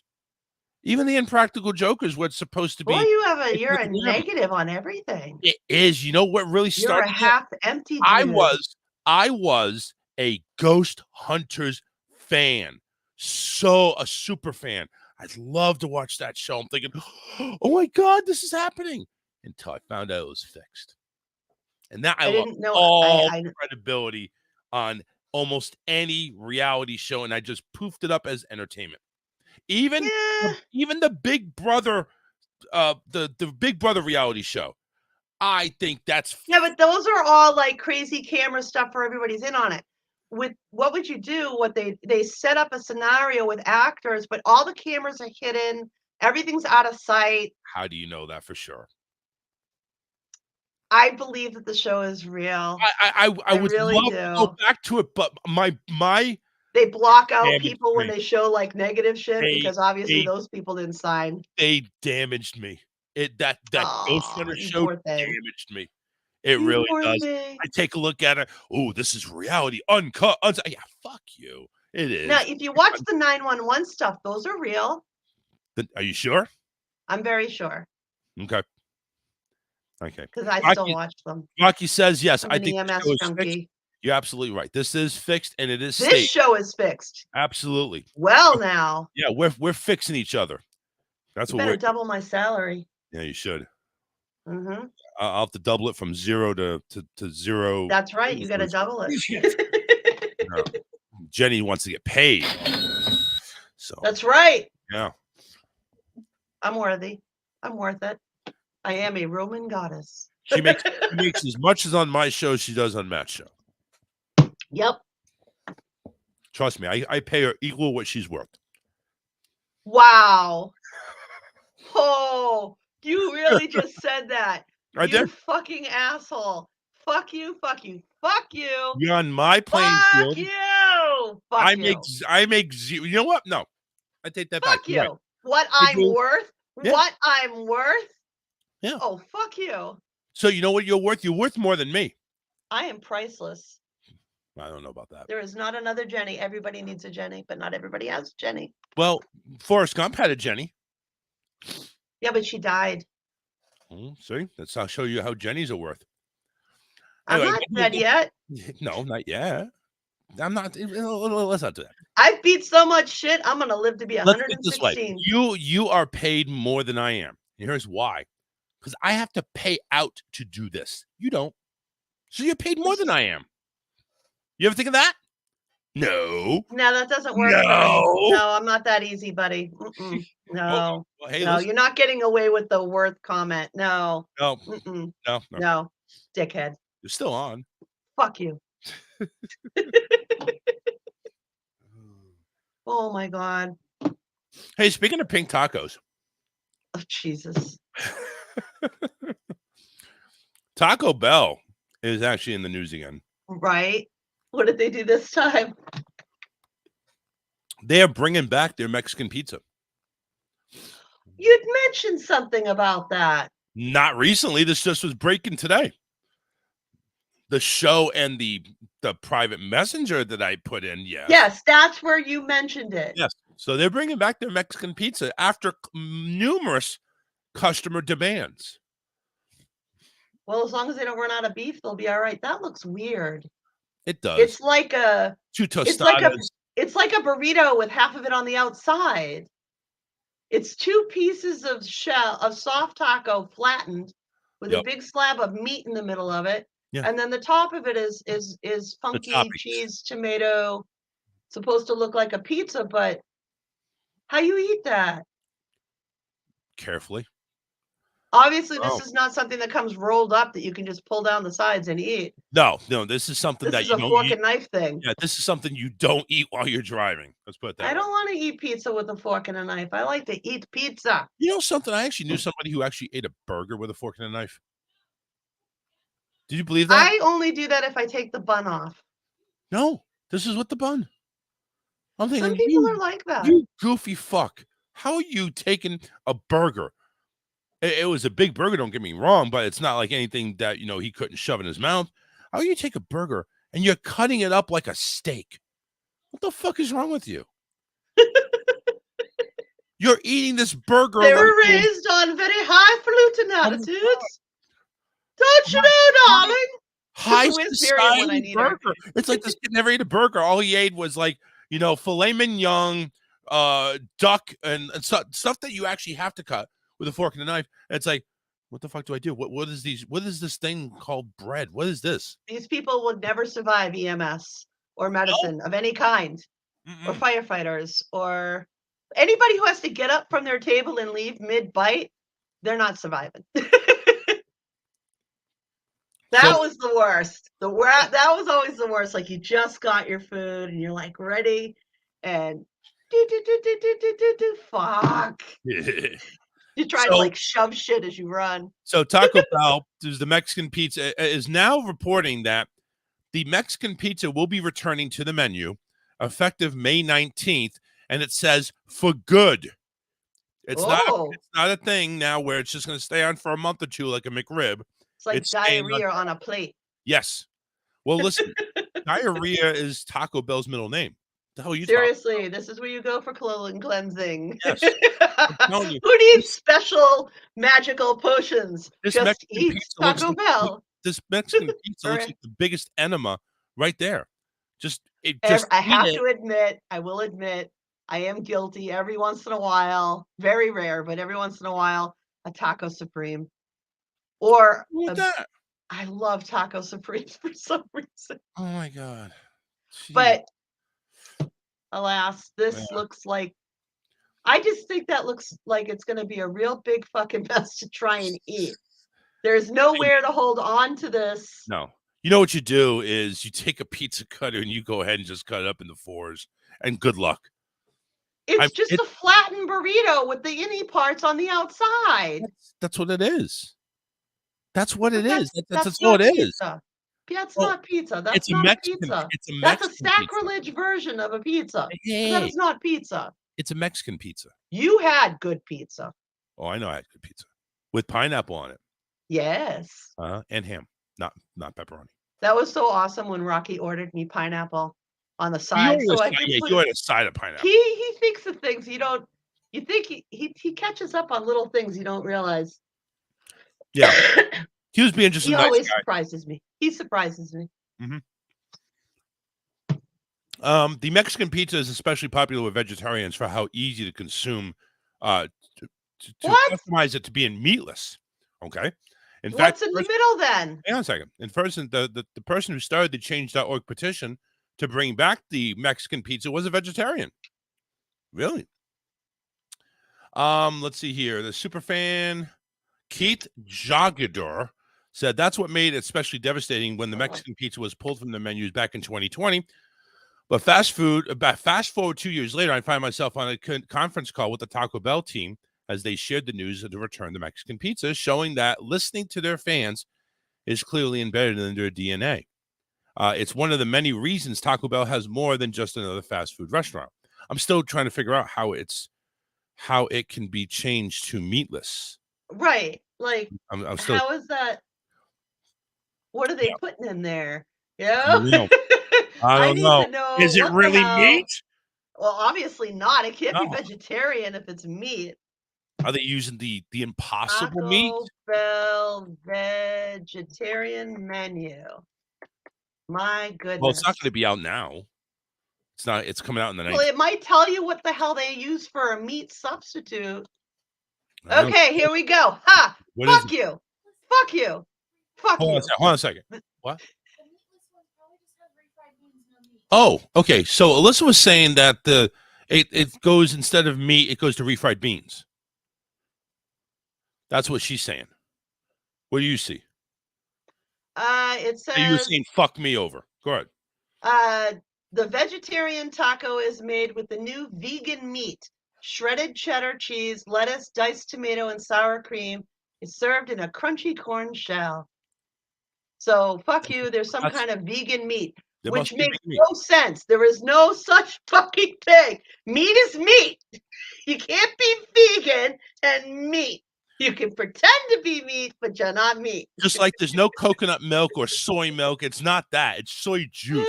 Even the Impractical Jokers, what's supposed to be. Well, you're a negative on everything. It is. You know what really started? You're a half empty. I was a Ghost Hunters fan. So a super fan. I'd love to watch that show. I'm thinking, oh my God, this is happening. Until I found out it was fixed. And that I lost all credibility on almost any reality show, and I just poofed it up as entertainment. Even the Big Brother, the Big Brother reality show. I think that's but those are all like crazy camera stuff for everybody's in on it. With What Would You Do? What they set up a scenario with actors, but all the cameras are hidden. Everything's out of sight. How do you know that for sure? I believe that the show is real. I would really love to go back to it, but they block out people when they show like negative shit because obviously those people didn't sign. They damaged me. That Ghost Hunter show damaged me. It really does. I take a look at it. Oh, this is reality uncut. Yeah, fuck you. It is. Now, if you watch the 911 stuff, those are real. Are you sure? I'm very sure. Okay. Because I still watch them. Rocky says yes. I'm I think EMS the show is junkie. fixed. You're absolutely right. This is fixed, and it is. This show is fixed. Absolutely. Well, now. Yeah, we're fixing each other. That's what we're. Better double my salary. Yeah, you should. Mm-hmm. I'll have to double it from 0 to 0. That's right. You got to double it. No. Jenny wants to get paid. So. That's right. Yeah. I'm worthy. I'm worth it. I am a Roman goddess. She makes as much as on my show she does on Matt's show. Yep. Trust me, I pay her equal what she's worth. Wow. Oh, you really just said that. I did. Fucking asshole. Fuck you. Fuck you. Fuck you. You're on my playing field. Fuck you. Fuck you. I make zero. You know what? No, I take that back. Fuck you. Right. What I'm worth? Yeah. What I'm worth? Yeah. Oh, fuck you. So you know what you're worth? You're worth more than me. I am priceless. I don't know about that. There is not another Jenny. Everybody needs a Jenny, but not everybody has Jenny. Well, Forrest Gump had a Jenny. Yeah, but she died. See, that's how show you how Jennies are worth. Anyway, I'm not dead yet. No, not yet. I'm not. Let's not do that. I've beat so much shit. I'm gonna live to be Let's put it this way: 116. you are paid more than I am. And here's why: because I have to pay out to do this. You don't. So you're paid more than I am. You ever think of that? No. No, that doesn't work. For me. No, I'm not that easy, buddy. No. Well, hey, no, listen. you're not getting away with the worth comment. No. No. No. No. Dickhead. You're still on. Fuck you. Oh my God. Hey, speaking of pink tacos. Oh, Jesus. Taco Bell is actually in the news again. Right? What did they do this time? They are bringing back their Mexican pizza. You'd mentioned something about that. Not recently. This just was breaking today. The show and the private messenger that I put in, Yes, that's where you mentioned it. Yes. So they're bringing back their Mexican pizza after numerous customer demands. Well, as long as they don't run out of beef, they'll be all right. That looks weird. It does. It's like a two tostadas. It's like a burrito with half of it on the outside. It's 2 pieces of soft taco flattened with a big slab of meat in the middle of it. Yeah. And then the top of it is funky cheese, tomato. Supposed to look like a pizza, but how you eat that? Carefully. Obviously, this is not something that comes rolled up that you can just pull down the sides and eat. No, this is something This that is a fork and knife thing. Yeah, this is something you don't eat while you're driving. Let's put it that way. I don't want to eat pizza with a fork and a knife. I like to eat pizza. You know something? I actually knew somebody who actually ate a burger with a fork and a knife. Did you believe that? I only do that if I take the bun off. No, this is with the bun. I'm thinking, some people are like that. You goofy fuck. How are you taking a burger? It was a big burger, don't get me wrong, but it's not like anything that, he couldn't shove in his mouth. How do you take a burger and you're cutting it up like a steak? What the fuck is wrong with you? You're eating this burger. They were raised on very highfalutin attitudes. Don't you know, darling? High society burger. It's like this kid never ate a burger. All he ate was like, filet mignon, duck, and stuff that you actually have to cut with a fork and a knife. And it's like, what the fuck do I do? What is this thing called bread? What is this? These people would never survive EMS or medicine of any kind, or firefighters, or anybody who has to get up from their table and leave mid-bite. They're not surviving. That was the worst. That was always the worst. Like, you just got your food and you're like ready, and fuck. You try to like shove shit as you run. So Taco Bell, the Mexican pizza, is now reporting that the Mexican pizza will be returning to the menu effective May 19th, and it says for good. It's not a thing now where it's just going to stay on for a month or two like a McRib. It's like diarrhea on a plate. Yes. Well, listen, diarrhea is Taco Bell's middle name. The hell are you Seriously, this is where you go for colon cleansing. Yes. Who needs special magical potions? This Just Mexican eat pizza Taco Bell. This Mexican pizza looks like the biggest enema right there. I will admit, I am guilty every once in a while. Very rare, but every once in a while, a Taco Supreme. Or I love Taco Supremes for some reason. Oh my God. Jeez. But alas, this looks like, I just think that looks like it's going to be a real big fucking mess to try and eat. There's nowhere to hold on to this. No. You know what you do is you take a pizza cutter and you go ahead and just cut it up into fours, and good luck. It's just a flattened burrito with the innie parts on the outside. That's what it is. That's what it is. That's all it is. That's not pizza. That's not a pizza. That's a sacrilege version of a pizza. That is not pizza. It's a Mexican pizza. You had good pizza. Oh, I know I had good pizza with pineapple on it. Yes. And ham, not pepperoni. That was so awesome when Rocky ordered me pineapple on the side. You had a side of pineapple. He thinks of things you don't. You think he catches up on little things you don't realize. Yeah. He was being just a nice guy. He always surprises me. He surprises me. Mm-hmm. The Mexican pizza is especially popular with vegetarians for how easy to consume, to What? customize it to being meatless. Okay. In fact, What's in the middle then? hang on a second. In person, the person who started the change.org petition to bring back the Mexican pizza was a vegetarian. Really? Let's see here. The superfan Keith Jogador said that's what made it especially devastating when the Mexican pizza was pulled from the menus back in 2020. But fast forward 2 years later, I find myself on a conference call with the Taco Bell team as they shared the news of the return to Mexican pizza, showing that listening to their fans is clearly embedded in their DNA. It's one of the many reasons Taco Bell has more than just another fast food restaurant. I'm still trying to figure out how it can be changed to meatless. Right. Like, I'm still. how is that? What are they putting in there? I don't know. I need to know. Is it what the really hell- meat? Well, obviously not. It can't be No. vegetarian if it's meat. Are they using the impossible meat? Taco Bell vegetarian menu. My goodness. Well, it's not going to be out now. It's not. It's coming out in the Well, it might tell you what the hell they use for a meat substitute. Okay, here we go. Ha! What is Fuck you. Fuck you. Fuck you. Hold on a second. What? Oh, okay. So Alyssa was saying that it goes, instead of meat, it goes to refried beans. That's what she's saying. What do you see? It says You were saying fuck me over. Go ahead. the vegetarian taco is made with the new vegan meat, shredded cheddar cheese, lettuce, diced tomato, and sour cream. It's served in a crunchy corn shell. So fuck you. There's some kind of vegan meat, There which must be makes vegan meat. no sense. There is no such fucking thing. Meat is meat. You can't be vegan and meat. You can pretend to be meat, but you're not meat. Just like there's no coconut milk or soy milk. It's not that. It's soy juice.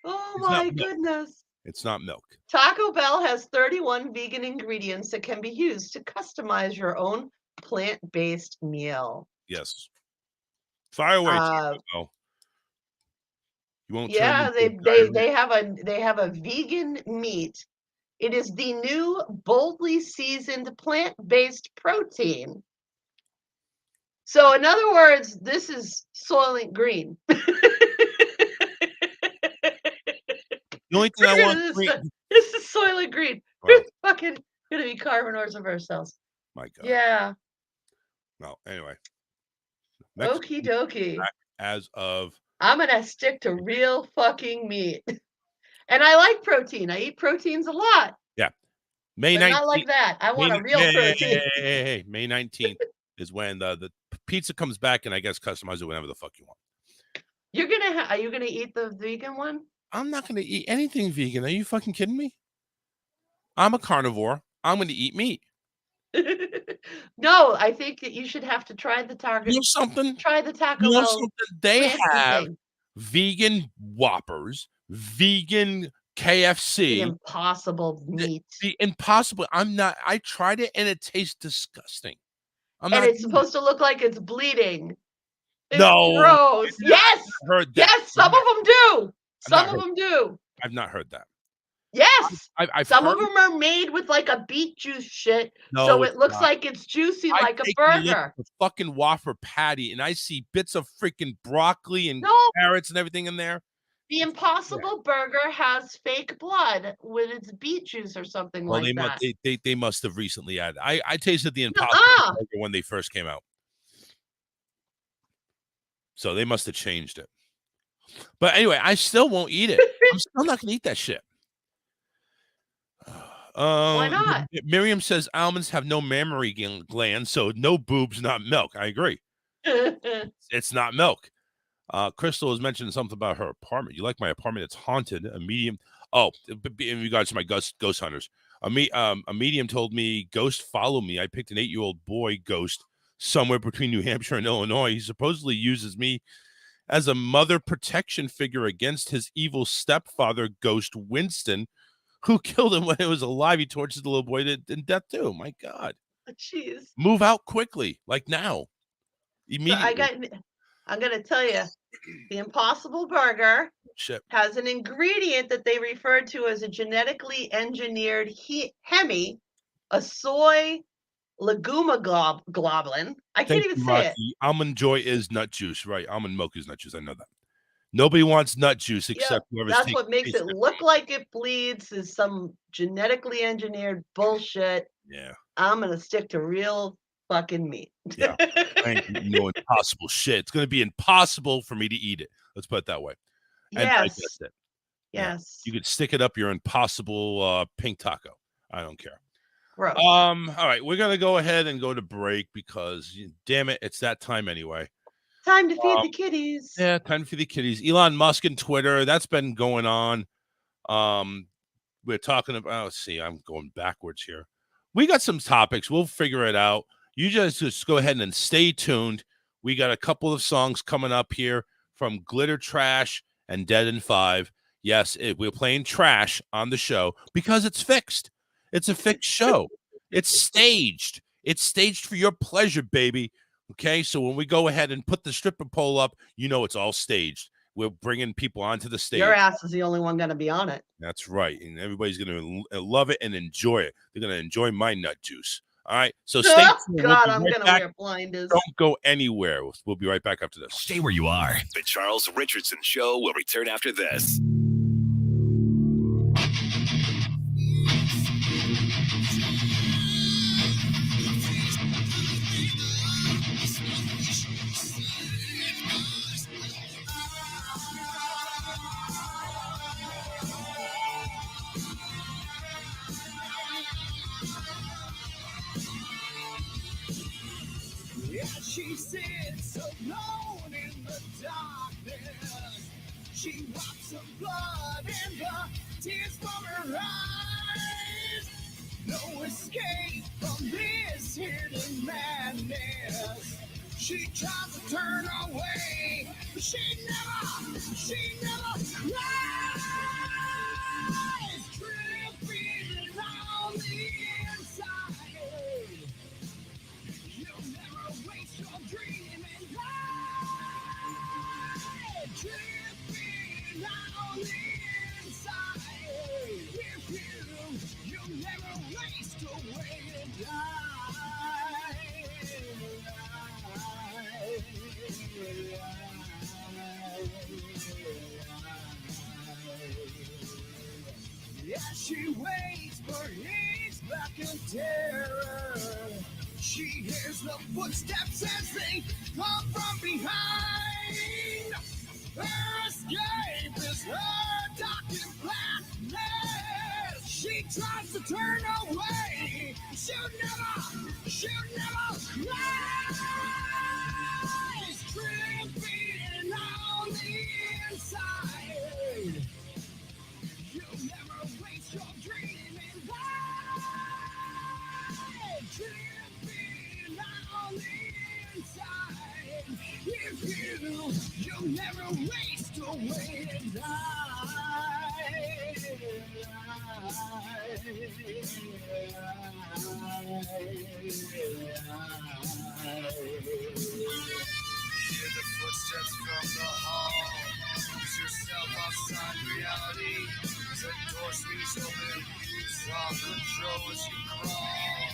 Oh It's not my milk. goodness. It's not milk. Taco Bell has 31 vegan ingredients that can be used to customize your own plant-based meal. Yes. Fire away. Taco Bell. You won't. Yeah, turn into they have a vegan meat. It is the new boldly seasoned plant-based protein. So in other words, this is Soylent Green. The only thing I want. This is Soylent Green. Wow. It's fucking gonna be carnivores of ourselves. My God. Yeah. No. Anyway. Okie dokie. As of. I'm gonna stick to real fucking meat. And I like protein. I eat proteins a lot. Yeah. May But 19th. not like that. I want a real protein. Hey, May 19th is when the pizza comes back, and I guess customize it whenever the fuck you want. Are you gonna eat the vegan one? I'm not gonna eat anything vegan. Are you fucking kidding me? I'm a carnivore. I'm gonna eat meat. No, I think that you should have to try the Taco. You know something? Try the Taco You know Bell. something? They plant have thing. vegan Whoppers, vegan The KFC. impossible meat. The impossible. I tried it and it tastes disgusting. And it's supposed to look like it's bleeding. It's No. gross. Yes. Heard that. Yes, some of them do. not Some of them do. I've not heard that. Yes. I've Some heard of them are made with like a beet juice shit, No, so it's it looks not. like it's juicy I like a take a look burger. at the fucking Whopper patty, and I see bits of freaking broccoli and No. carrots and everything in there. The Impossible Burger has fake blood with its beet juice or something Well, like that. they must have recently added. I tasted the Impossible Nuh-uh. Burger when they first came out, so they must have changed it. But anyway, I still won't eat it. I'm still not gonna eat that shit. Why not? Miriam says almonds have no mammary glands, so no boobs, not milk. I agree. It's not milk. Crystal has mentioned something about her apartment. You like my apartment? It's haunted. A medium. Oh, in regards to my ghost hunters, a medium told me ghosts follow me. I picked an 8-year-old boy ghost somewhere between New Hampshire and Illinois. He supposedly uses me as a mother protection figure against his evil stepfather, Ghost Winston, who killed him when he was alive. He tortured the little boy to death too. My God. Jeez. Move out quickly, like now. So Immediately. I'm gonna tell you, the Impossible Burger shit. has an ingredient that they refer to as a genetically engineered hemi, a soy globulin. I can't Thank even you, say it. Rocky. Almond Joy is nut juice, right? Almond milk is nut juice. I know that. Nobody wants nut juice Yeah, except whoever's that's taking what makes it look like it bleeds is some genetically engineered bullshit. Yeah. I'm gonna stick to real fucking meat. Yeah. I ain't eating no impossible shit. It's going to be impossible for me to eat it. Let's put it that way. And Yes. digest it. Yeah. Yes. You could stick it up your impossible pink taco. I don't care. Gross. All right. We're going to go ahead and go to break because, damn it, it's that time anyway. Time to feed the kitties. Yeah, time to feed the kitties. Elon Musk and Twitter, that's been going on. We're talking about, let's see, I'm going backwards here. We got some topics. We'll figure it out. You just go ahead and stay tuned. We got a couple of songs coming up here from Glitter Trash and Dead in 5. Yes, we're playing trash on the show because it's fixed. It's a fixed show. It's staged. It's staged for your pleasure, baby. Okay, so when we go ahead and put the stripper pole up, you know it's all staged. We're bringing people onto the stage. Your ass is the only one going to be on it. That's right. And everybody's going to love it and enjoy it. They're going to enjoy my nut juice. All right. So stay tuned. God, I'm going to wear blinders. Don't go anywhere. We'll be right back after this. Stay where you are. The Charles Richardson Show will return after this. Yeah, she sits alone in the darkness. She wipes some blood and the tears from her eyes. No escape from this hidden madness. She tries to turn away, but she never cries. Dripping on the inside. You'll never waste your dream and die. Dripping on the inside. If you'll never waste away and die. Yeah, she waits for his back in terror. She hears the footsteps as they come from behind. Her escape is her darkened blackness. She tries to turn away. She'll never rise. Dripping on the inside. You'll never waste your dream and die. Dripping on the inside. If you'll never waste away and die. Hear the footsteps from the hall. Lose yourself outside reality. The door swings open. Draw control as you crawl.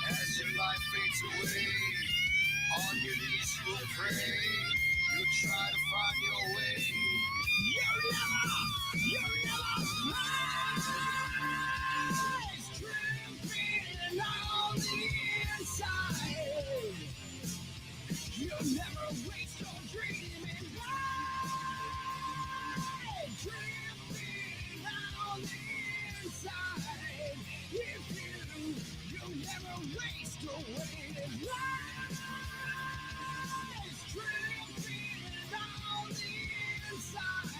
As your life fades away, on your knees you will pray. You'll try to find your way. You'll never rise. Dripping on the inside. You'll never waste your dream and die. Dripping on the inside. If you'll never waste away and rise. Dripping on the inside.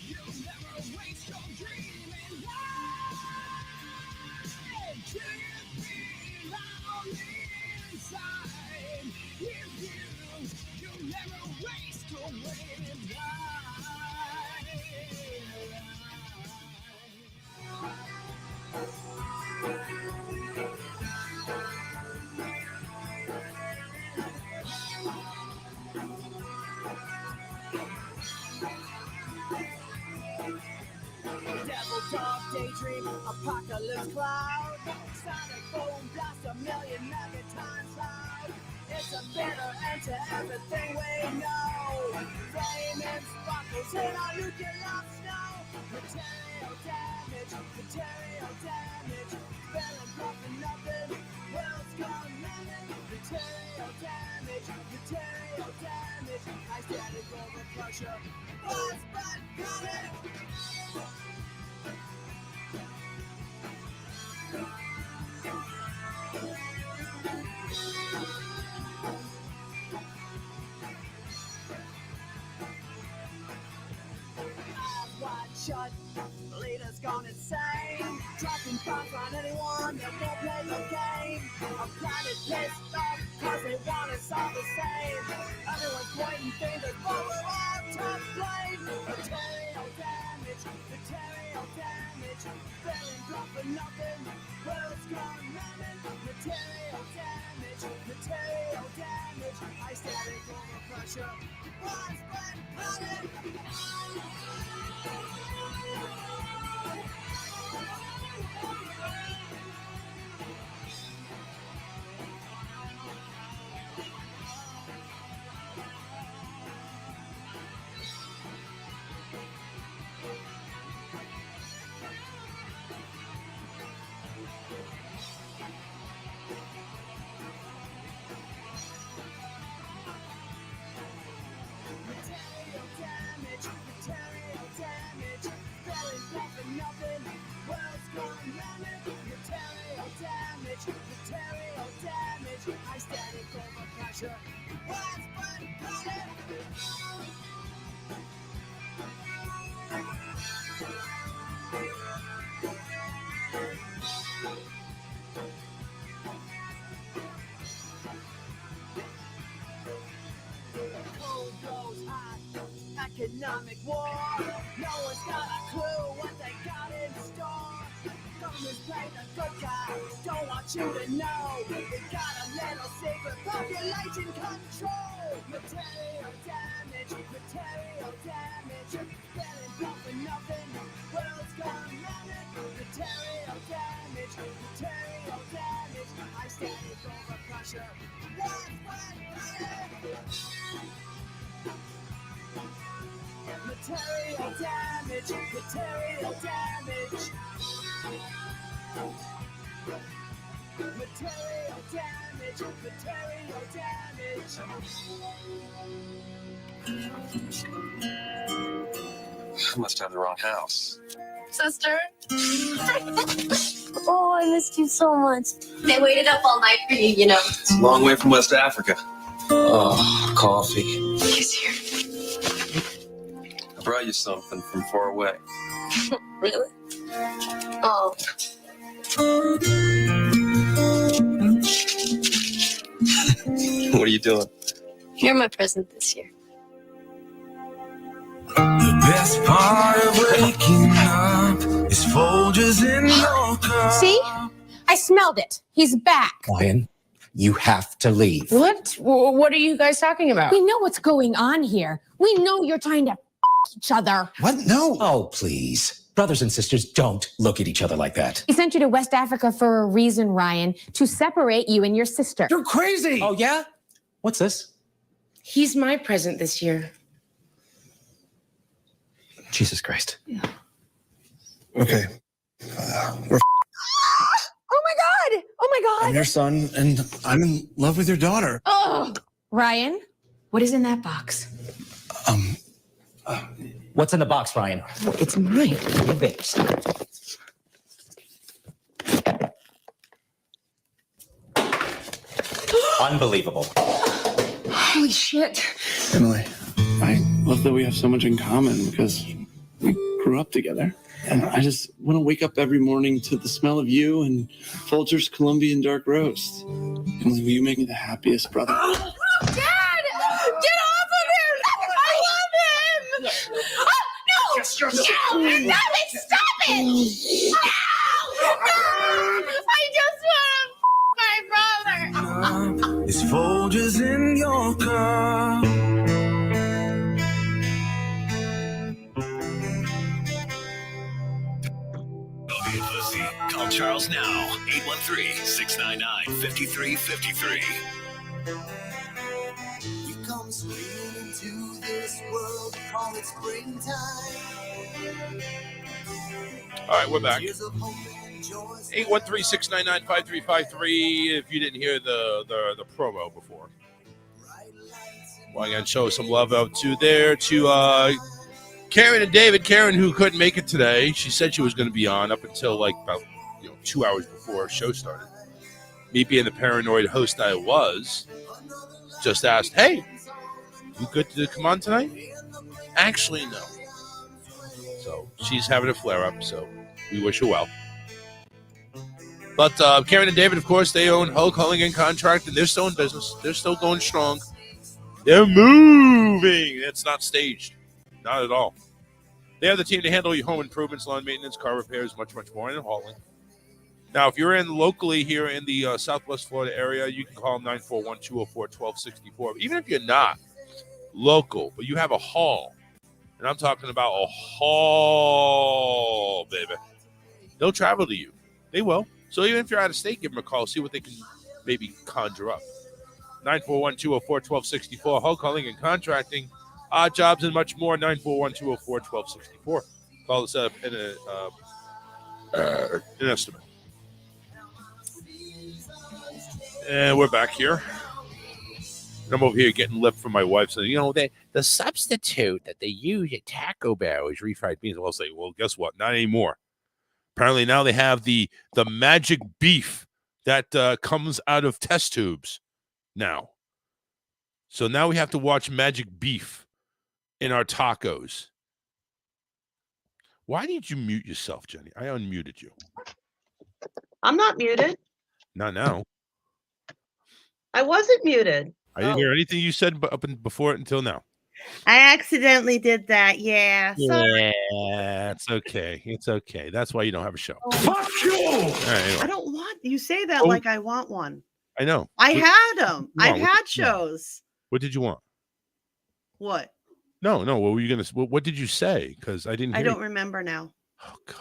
You'll never waste your dream and die. Dripping on the inside. If you'll never waste away and die. Devil dog daydream, apocalypse cloud. Sonic boom blast a million megatons loud. It's a bitter end to everything we know. Flaming sparkles in our nuclear snow. Material damage, material damage. Spelling nothing, nothing. World's gone lemon. Material damage, material damage. I static over pressure. What's but coming? Shut, leaders gone insane. Dropping bombs on anyone that won't play the game. A planet pissed off cause they want us all the same. Everyone's pointing fingers, but we're all to blame. Material damage, material damage. Feeling drunk for nothing, world's gone lemon. Material damage, material damage. I static over pressure. What's been running? I static over pressure. What's been running? Cold goes hot, economic war. No one's got a clue what they got in store. Government's playing the good guy, don't want you to know. We got a little secret population control. Material damage, material damage. Feeling dumb for nothing, world's gone lemon. Material damage, material damage. I static over pressure. What's been running? Material damage, material damage. Material damage, material damage. Must have the wrong house. Sister? Oh, I missed you so much. They waited up all night for you, you know. It's a long way from West Africa. Oh, coffee. He's here. I brought you something from far away. Really? Oh. What are you doing? You're my present this year. The best part of waking up is Folgers in your cup. See? I smelled it. He's back. Ryan, you have to leave. What? What are you guys talking about? We know what's going on here. We know you're trying to each other. What? No. Oh, please. Brothers and sisters don't look at each other like that. He sent you to West Africa for a reason, Ryan, to separate you and your sister. You're crazy. Oh, yeah? What's this? He's my present this year. Jesus Christ. Yeah. Okay. Oh my God! Oh my God! I'm your son, and I'm in love with your daughter. Oh, Ryan, what is in that box? What's in the box, Ryan? It's mine. Unbelievable. Holy shit. Emily, I love that we have so much in common because we grew up together. And I just want to wake up every morning to the smell of you and Folgers Colombian dark roast. Emily, will you make me the happiest brother? Dad! Get off of him! I love him! Oh, no! No! Stop it! Stop it! No! No! I just want to my brother! It's Folgers in your cup. you pussy. Call Charles now. 813-699-5353. We come swinging into this world, call it springtime. All right, we're back. Tears of hope and joy. 813-699-5353. If you didn't hear the promo before, well, again, show some love out to Karen and David. Karen, who couldn't make it today, she said she was going to be on up until like about 2 hours before our show started. Me being the paranoid host I was, just asked, "Hey, you good to come on tonight?" Actually, no. So she's having a flare-up, so we wish her well. But Karen and David, of course, they own Hull Culling & Contract, and they're still in business. They're still going strong. They're moving. It's not staged. Not at all. They have the team to handle your home improvements, lawn maintenance, car repairs, much, much more, and hauling. Now, if you're in locally here in the Southwest Florida area, you can call 941-204-1264. Even if you're not local, but you have a haul, and I'm talking about a haul, baby, they'll travel to you. They will. So even if you're out of state, give them a call. See what they can maybe conjure up. 941-204-1264. Hull Culling & Contracting. Odd jobs and much more. 941-204-1264. Call us up in an estimate. And we're back here. I'm over here getting lip from my wife saying, the substitute that they use at Taco Bell is refried beans. I'll say, well, guess what? Not anymore. Apparently now they have the magic beef that comes out of test tubes now. So now we have to watch magic beef in our tacos. Why did you mute yourself, Jenny? I unmuted you. I'm not muted. Not now. I wasn't muted. I didn't hear anything you said before it until now. I accidentally did that. Yeah. Sorry. Yeah, it's okay. It's okay. That's why you don't have a show. Fuck you! All right, anyway. I don't want you say that like I want one. I know. I had them. No, I've had shows. What did you want? What? No. What were you gonna? What did you say? Because I didn't. I don't remember now. Oh God.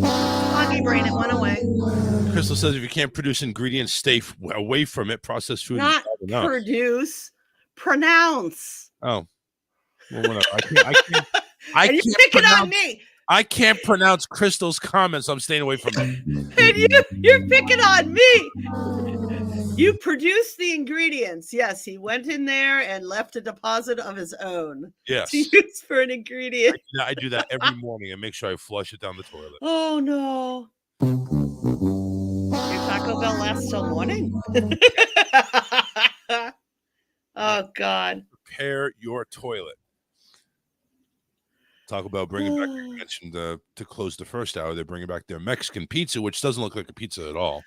Foggy brain. It went away. Crystal says if you can't produce ingredients, stay away from it. Processed food. Not produce. Pronounce. Oh. Well, whatever. I and can't you're picking pronounce, on me. I can't pronounce Crystal's comments. So I'm staying away from it. And you're picking on me. You produce the ingredients. Yes, he went in there and left a deposit of his own. Yes. To use for an ingredient. I do that every morning and make sure I flush it down the toilet. Oh no. Your Taco Bell lasts till morning? Oh God. Prepare your toilet. Taco Bell bringing back, you mentioned to close the first hour, they're bringing back their Mexican pizza, which doesn't look like a pizza at all.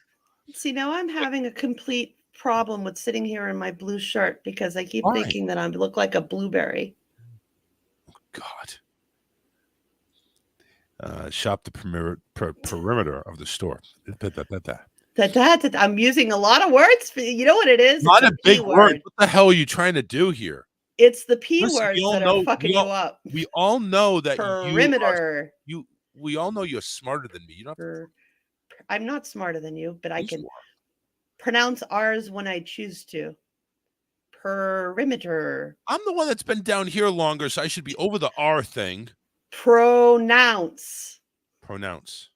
See, now I'm having a complete problem with sitting here in my blue shirt because I keep thinking that I look like a blueberry. God. Shop the perimeter of the store. I'm using a lot of words. You know what it is? Not it's a big word. What the hell are you trying to do here? It's the P words that are fucking you up. We all know that perimeter. We all know you're smarter than me. You don't. I'm not smarter than you, but I can pronounce R's when I choose to. Perimeter. I'm the one that's been down here longer, so I should be over the R thing. Pronounce. Pronounce.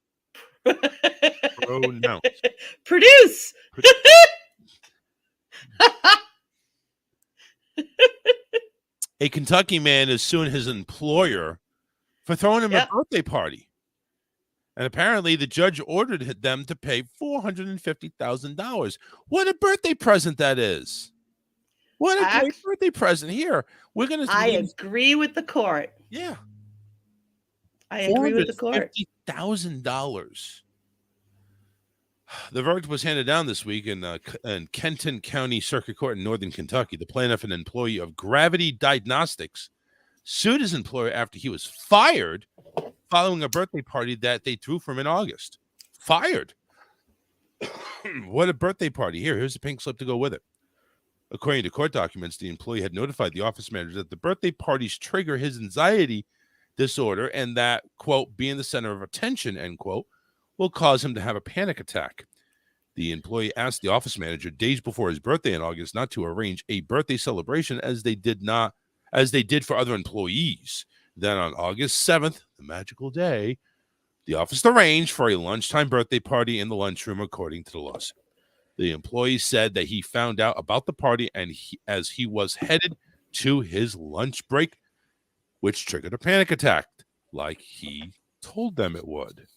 Produce. A Kentucky man is suing his employer for throwing him a birthday party. And apparently the judge ordered them to pay $450,000. What a birthday present that is. What a great birthday present. Here, we're going to... I agree with the court. Yeah. I agree with the court. $450,000. The verdict was handed down this week in Kenton County Circuit Court in Northern Kentucky. The plaintiff, an employee of Gravity Diagnostics, sued his employer after he was fired following a birthday party that they threw for him in August. Fired. What a birthday party. Here's a pink slip to go with it. According to court documents, the employee had notified the office manager that the birthday parties trigger his anxiety disorder, and that, quote, being the center of attention, end quote, will cause him to have a panic attack. The employee asked the office manager days before his birthday in August not to arrange a birthday celebration as they did for other employees. Then on August 7th, the magical day, the office arranged for a lunchtime birthday party in the lunchroom, according to the lawsuit. The employee said that he found out about the party as he was headed to his lunch break, which triggered a panic attack, like he told them it would.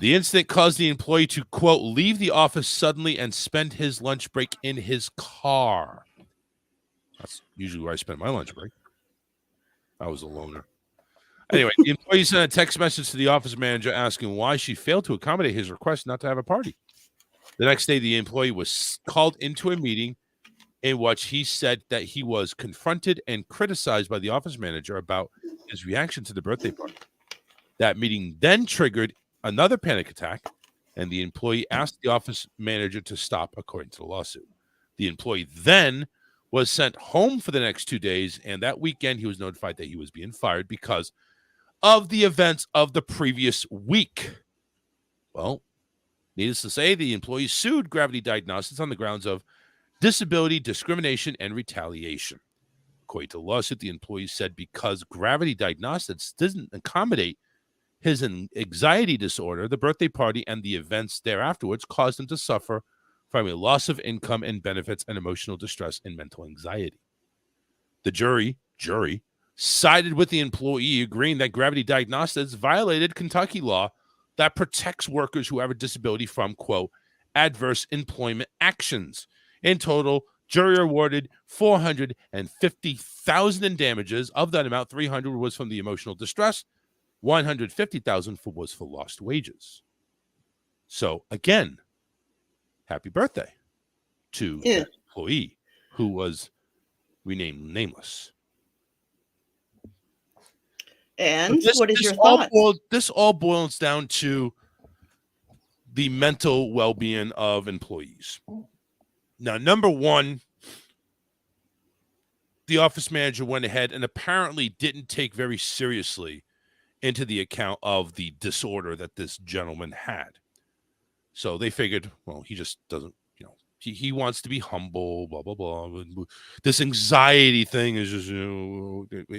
The incident caused the employee to, quote, leave the office suddenly and spend his lunch break in his car. That's usually where I spend my lunch break. I was a loner. Anyway, the employee sent a text message to the office manager asking why she failed to accommodate his request not to have a party. The next day, the employee was called into a meeting in which he said that he was confronted and criticized by the office manager about his reaction to the birthday party. That meeting then triggered another panic attack, and the employee asked the office manager to stop, according to the lawsuit. The employee then was sent home for the next 2 days, and that weekend he was notified that he was being fired because of the events of the previous week. Well, needless to say, the employee sued Gravity Diagnostics on the grounds of disability, discrimination, and retaliation. According to the lawsuit, the employee said because Gravity Diagnostics didn't accommodate his anxiety disorder, the birthday party and the events thereafterwards caused him to suffer from a loss of income and benefits and emotional distress and mental anxiety. The jury sided with the employee, agreeing that Gravity Diagnostics violated Kentucky law that protects workers who have a disability from, quote, adverse employment actions. In total, jury awarded $450,000 in damages. Of that amount, $300,000 was from the emotional distress, $150,000 was for lost wages. So again, happy birthday to the employee who was renamed nameless. And what is your thought? This all boils down to the mental well-being of employees. Now, number one, the office manager went ahead and apparently didn't take very seriously into the account of the disorder that this gentleman had. So they figured, well, he just doesn't, he wants to be humble, blah, blah, blah. This anxiety thing is just,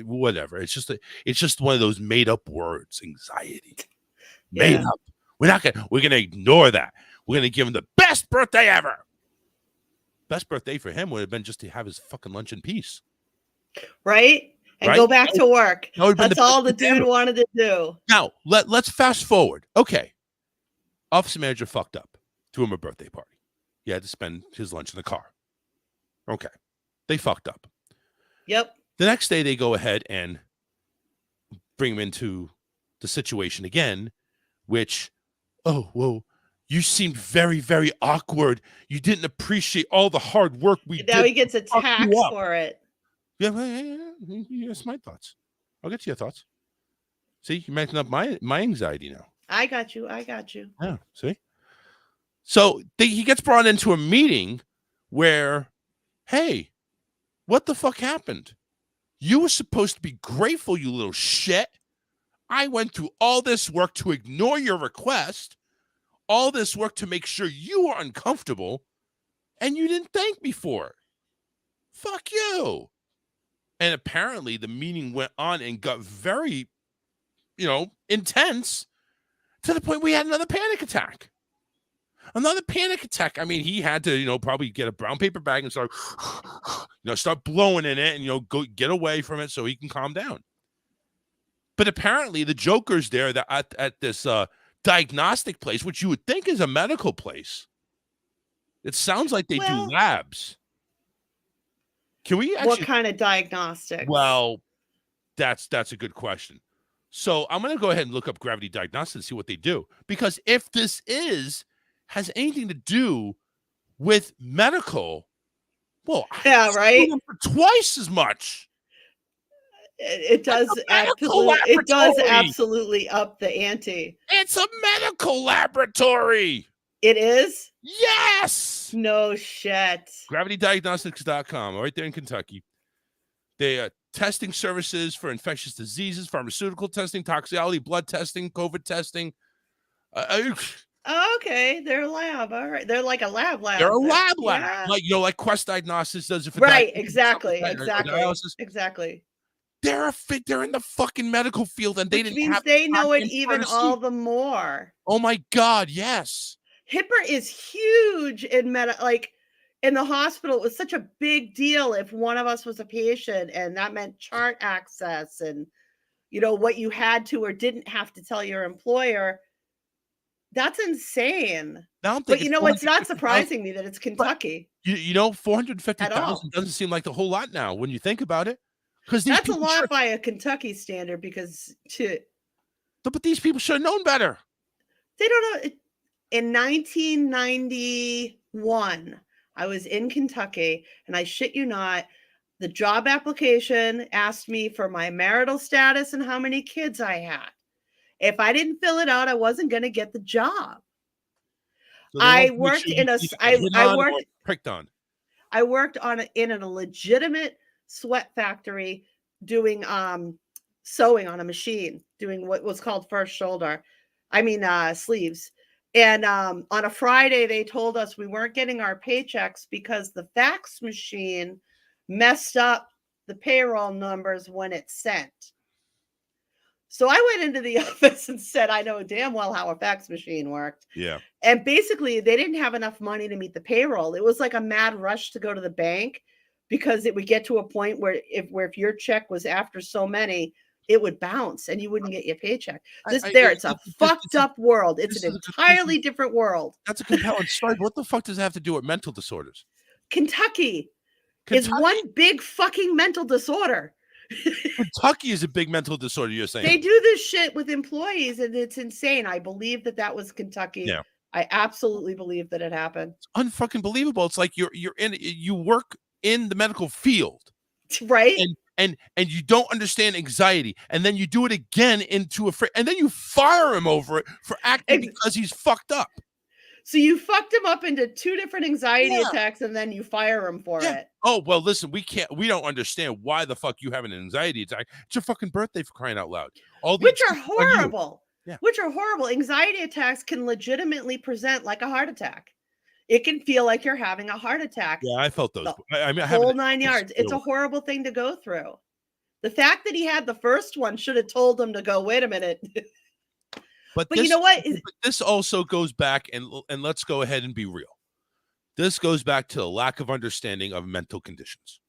whatever. It's just one of those made up words, anxiety. Made up. We're going to ignore that. We're going to give him the best birthday ever. Best birthday for him would have been just to have his fucking lunch in peace. Right? And go back to work. That's all the dude wanted to do. Now, let's fast forward. Okay. Office manager fucked up. Threw him a birthday party. He had to spend his lunch in the car. Okay. They fucked up. Yep. The next day, they go ahead and bring him into the situation again, which, oh, whoa, you seemed very, very awkward. You didn't appreciate all the hard work we did. Now he gets attacked for it. Yeah, that's my thoughts. I'll get to your thoughts. See, you're making up my anxiety now. I got you. Yeah, see? So he gets brought into a meeting where, hey, what the fuck happened? You were supposed to be grateful, you little shit. I went through all this work to ignore your request, all this work to make sure you were uncomfortable, and you didn't thank me for it. Fuck you. And apparently the meeting went on and got very, intense to the point we had another panic attack. I mean, he had to, probably get a brown paper bag and start, start blowing in it and, go get away from it so he can calm down. But apparently the jokers there that at this diagnostic place, which you would think is a medical place, it sounds like they do labs. Can we actually? What kind of diagnostics? Well, that's a good question. So I'm going to go ahead and look up Gravity Diagnostics and see what they do. Because if this has anything to do with medical, well, yeah, right. For twice as much. It does absolutely. It does absolutely up the ante. It's a medical laboratory. It is? Yes. No shit. GravityDiagnostics.com, right there in Kentucky. They testing services for infectious diseases, pharmaceutical testing, toxicology, blood testing, COVID testing. Oh, okay, they're a lab. All right, they're like a lab. They're a lab, Yeah. like like Quest Diagnostics does it for Right. diabetes, Exactly. or dialysis. Exactly. They're in the fucking medical field, and they Which didn't means have they know it goddamn even courtesy. all the more. Oh my God, yes. HIPAA is huge in in the hospital. It was such a big deal if one of us was a patient, and that meant chart access and what you had to or didn't have to tell your employer. That's insane. Now I'm But thinking it's not surprising me that it's Kentucky. 450,000 doesn't seem like a whole lot now when you think about it. Because That's a lot by a Kentucky standard, because but these people should have known better. They don't know. In 1991, I was in Kentucky, and I shit you not, the job application asked me for my marital status and how many kids I had. If I didn't fill it out, I wasn't going to get the job. So I worked in a pricked on. I worked in a legitimate sweat factory doing sewing on a machine, doing what was called sleeves. And on a Friday, they told us we weren't getting our paychecks because the fax machine messed up the payroll numbers when it sent. So I went into the office and said, I know damn well how a fax machine worked. Yeah. And basically, they didn't have enough money to meet the payroll. It was like a mad rush to go to the bank, because it would get to a point where if your check was after so many, it would bounce and you wouldn't get your paycheck. It's a fucked up world. It's an entirely different world. That's a compelling story. But what the fuck does it have to do with mental disorders? Kentucky is one big fucking mental disorder. Kentucky is a big mental disorder, you're saying? They do this shit with employees, and it's insane. I believe that was Kentucky. Yeah. I absolutely believe that it happened. It's unfucking believable. It's like you work in the medical field, right? And you don't understand anxiety, and then you do it again and then you fire him over it for acting because he's fucked up. So you fucked him up into 2 different anxiety attacks, and then you fire him for it. Oh, well, listen, we don't understand why the fuck you have an anxiety attack. It's your fucking birthday, for crying out loud. Which are horrible. Yeah. Which are horrible. Anxiety attacks can legitimately present like a heart attack. It can feel like you're having a heart attack. Yeah, I felt those. I whole 9 yards. It's a horrible thing to go through. The fact that he had the first one should have told him to go, wait a minute. But you know what? This also goes back, and let's go ahead and be real. This goes back to the lack of understanding of mental conditions.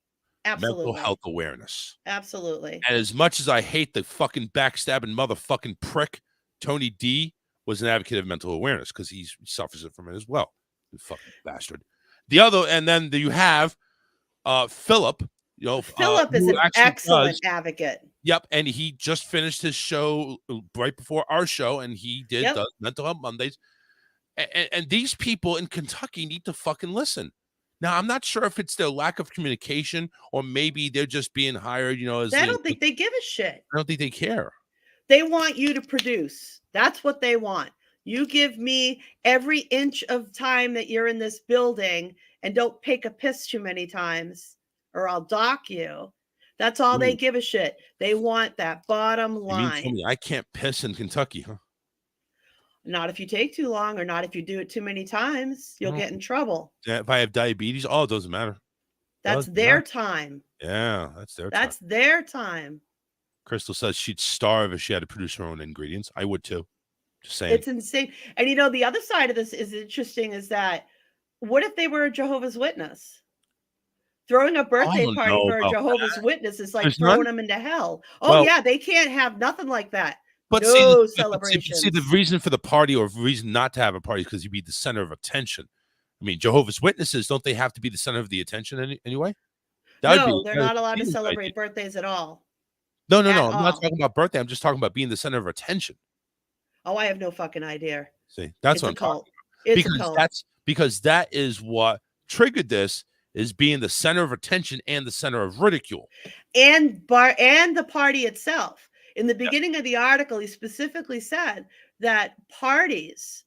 Absolutely. Mental health awareness. Absolutely. And as much as I hate the fucking backstabbing motherfucking prick, Tony D was an advocate of mental awareness because he suffers it from it as well. You fucking bastard. And then you have Philip. Philip is an excellent advocate. Yep, and he just finished his show right before our show, and he does Mental Health Mondays. And these people in Kentucky need to fucking listen. Now, I'm not sure if it's their lack of communication or maybe they're just being hired, I don't think they give a shit. I don't think they care. They want you to produce. That's what they want. You give me every inch of time that you're in this building, and don't pick a piss too many times or I'll dock you. That's all they give a shit. They want that bottom line. You mean I can't piss in Kentucky, huh? Not if you take too long, or not if you do it too many times. You'll get in trouble. Yeah, if I have diabetes, it doesn't matter. That's their time. Yeah, that's their time. That's their time. Crystal says she'd starve if she had to produce her own ingredients. I would too. Just saying. It's insane. And the other side of this is interesting, is that what if they were a Jehovah's Witness? Throwing a birthday party for a Jehovah's Witness is like throwing them into hell. Oh, yeah, they can't have nothing like that. But no celebration. See, the reason for the party or reason not to have a party is because you'd be the center of attention. I mean, Jehovah's Witnesses, don't they have to be the center of the attention anyway? No, they're not allowed to celebrate birthdays at all. No. I'm not talking about birthday. I'm just talking about being the center of attention. Oh, I have no fucking idea. See, that's what I'm talking about. It's a cult. Because that is what triggered this, is being the center of attention and the center of ridicule. And the party itself. In the beginning of the article, he specifically said that parties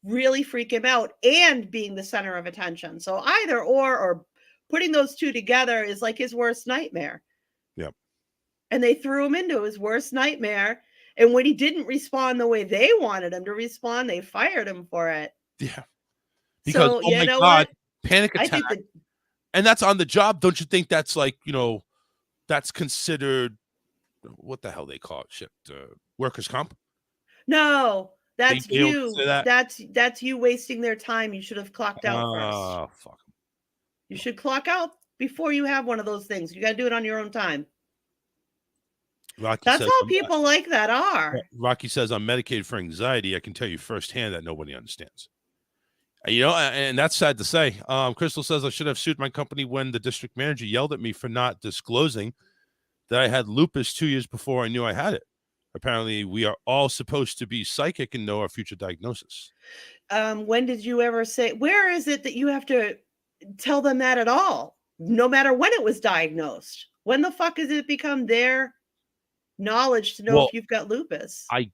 really freak him out, and being the center of attention. So either or putting those two together is like his worst nightmare. Yep. and they threw him into his worst nightmare. And when he didn't respond the way they wanted him to respond, they fired him for it. Yeah. Because, So, oh you my know God, what? panic I attack. think that And that's on the job. Don't you think that's like, that's considered, what the hell they call it? Shit, workers' comp? no, that's They don't you. say that? That's you wasting their time. You should have clocked out first. Oh, fuck. You should clock out before you have one of those things. You got to do it on your own time. Rocky That's says, how people like that are. Rocky says, I'm medicated for anxiety. I can tell you firsthand that nobody understands. And that's sad to say. Crystal says, I should have sued my company when the district manager yelled at me for not disclosing that I had lupus 2 years before I knew I had it. Apparently, we are all supposed to be psychic and know our future diagnosis. When did you ever say, where is it that you have to tell them that at all? No matter when it was diagnosed. When the fuck has it become their knowledge to know if you've got lupus? I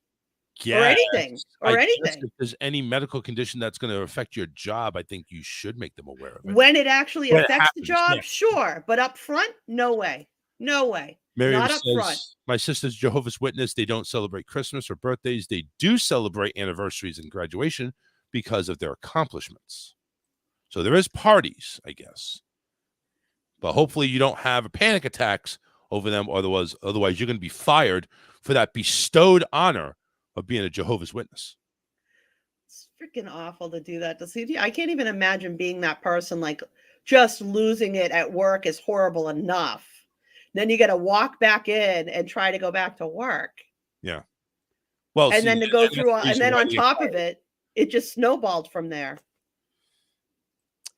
guess. Or anything. Or anything. If there's any medical condition that's going to affect your job, I think you should make them aware of it. When it actually When it affects the happens, job, yeah. sure. But up front, no way. No way. Miriam Not up front. says, my sister's Jehovah's Witness. They don't celebrate Christmas or birthdays. They do celebrate anniversaries and graduation because of their accomplishments. So there is parties, I guess. But hopefully you don't have panic attacks over them. Otherwise you're going to be fired for that bestowed honor of being a Jehovah's Witness. It's freaking awful to do that to see. I can't even imagine being that person. Like, just losing it at work is horrible enough. Then you got to walk back in and try to go back to work. Yeah. Well, and then to go that's through the all, and reason then why on you top get of it, it just snowballed from there.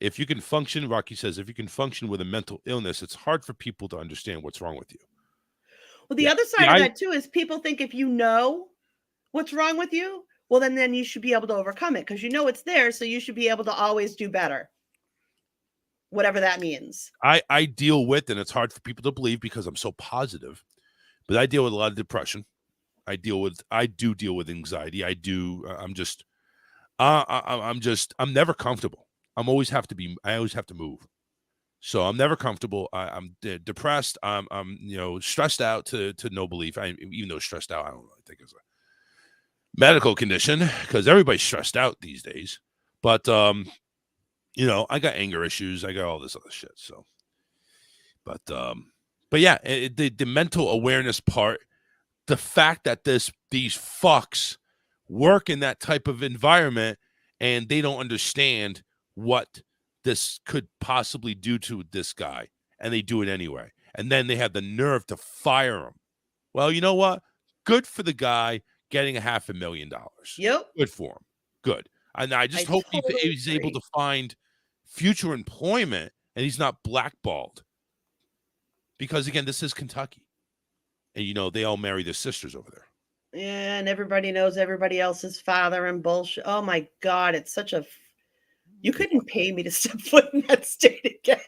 If you can function, Rocky says, if you can function with a mental illness, it's hard for people to understand what's wrong with you. Well, the other side of that too is people think if you know what's wrong with you, well, then you should be able to overcome it because you know it's there. So you should be able to always do better. Whatever that means. I deal with, and it's hard for people to believe because I'm so positive, but I deal with a lot of depression. I do deal with anxiety. I'm never comfortable. I always have to move. So I'm never comfortable. I'm depressed. I'm stressed out to no belief. Even though stressed out, I don't really think it's a medical condition because everybody's stressed out these days. But I got anger issues. I got all this other shit. So, but yeah, the mental awareness part, the fact that these fucks work in that type of environment and they don't understand what this could possibly do to this guy, and they do it anyway. And then they have the nerve to fire him. Well, you know what? Good for the guy getting $500,000. Yep. Good for him. Good. And I just hope he's able to find future employment and he's not blackballed. Because, again, this is Kentucky. And, they all marry their sisters over there. Yeah, and everybody knows everybody else's father and bullshit. Oh, my God. It's such a... You couldn't pay me to step foot in that state again.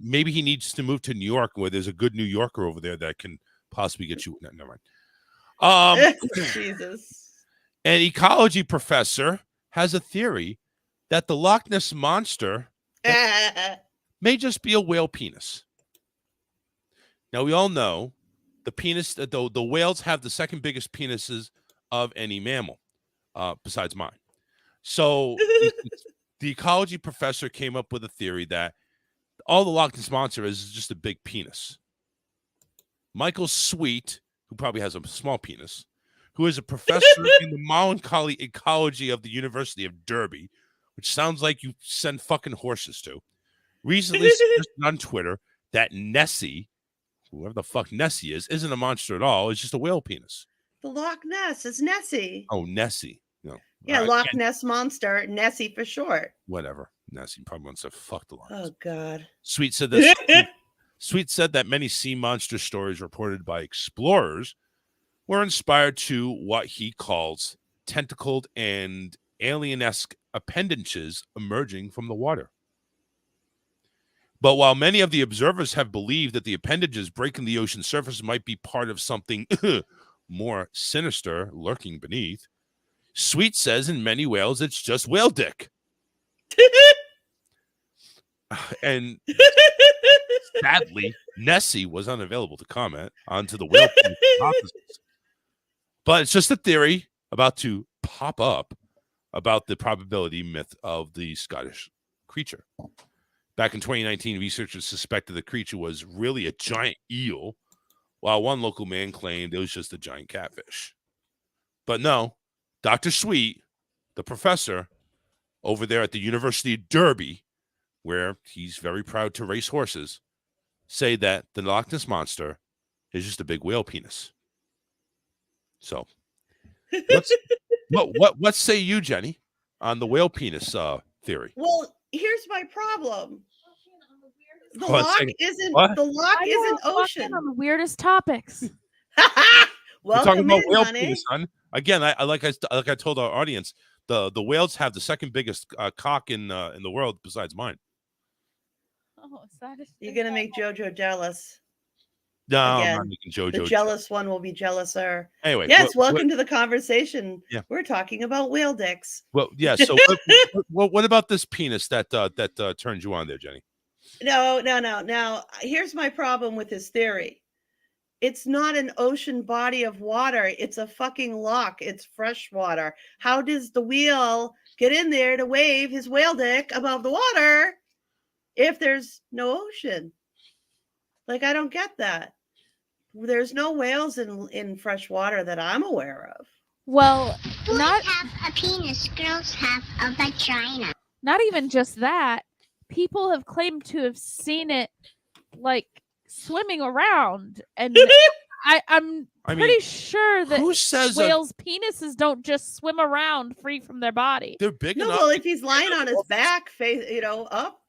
Maybe he needs to move to New York where there's a good New Yorker over there that can possibly get you. Never mind. Jesus. An ecology professor has a theory that the Loch Ness monster may just be a whale penis. Now, we all know the penis, the whales have the second biggest penises of any mammal besides mine. So the ecology professor came up with a theory that all the Loch Ness monster is just a big penis. Michael Sweet, who probably has a small penis, who is a professor in the melancholy ecology of the University of Derby, which sounds like you send fucking horses to, recently suggested on Twitter that Nessie, whoever the fuck Nessie is, isn't a monster at all. It's just a whale penis. The Loch Ness is Nessie. Oh, Nessie. No. Yeah, Loch Ness monster, Nessie for short. Whatever. Nessie probably wants to fuck the Loch Ness. Oh, God. Sweet said this. Sweet said that many sea monster stories reported by explorers were inspired to what he calls tentacled and alien-esque appendages emerging from the water. But while many of the observers have believed that the appendages breaking the ocean surface might be part of something more sinister lurking beneath, Sweet says in many whales it's just whale dick. And Sadly, Nessie was unavailable to comment onto the whale penis hypothesis. But it's just a theory about to pop up about the probability myth of the Scottish creature. Back in 2019, researchers suspected the creature was really a giant eel, while one local man claimed it was just a giant catfish. But no, Dr. Sweet, the professor over there at the University of Derby, where he's very proud to race horses, say that the Loch Ness Monster is just a big whale penis. So, what say you, Jenny, on the whale penis theory? Well, here's my problem. The Hold on a lock second. isn't What? the lock I isn't know, walk in ocean. on the weirdest topics. We're Welcome talking about in, whale honey. penis, son. Again, I told our audience, the whales have the second biggest cock in the world besides mine. Oh, is that You're gonna make JoJo jealous. No, I'm Again, not making JoJo. the jealous one will be jealouser. Anyway, Yes, welcome to the conversation. Yeah. We're talking about whale dicks. Well, yeah. So, what about this penis that turned you on there, Jenny? No. Now, here's my problem with his theory. It's not an ocean body of water. It's a fucking loch. It's fresh water. How does the whale get in there to wave his whale dick above the water if there's no ocean? Like, I don't get that. There's no whales in fresh water that I'm aware of. Well, Boys not have a penis, girls have a vagina. not even just that. People have claimed to have seen it like swimming around, and I'm pretty sure that who says whales' penises don't just swim around free from their body. They're big No, enough? well, if he's lying on his back, face, up.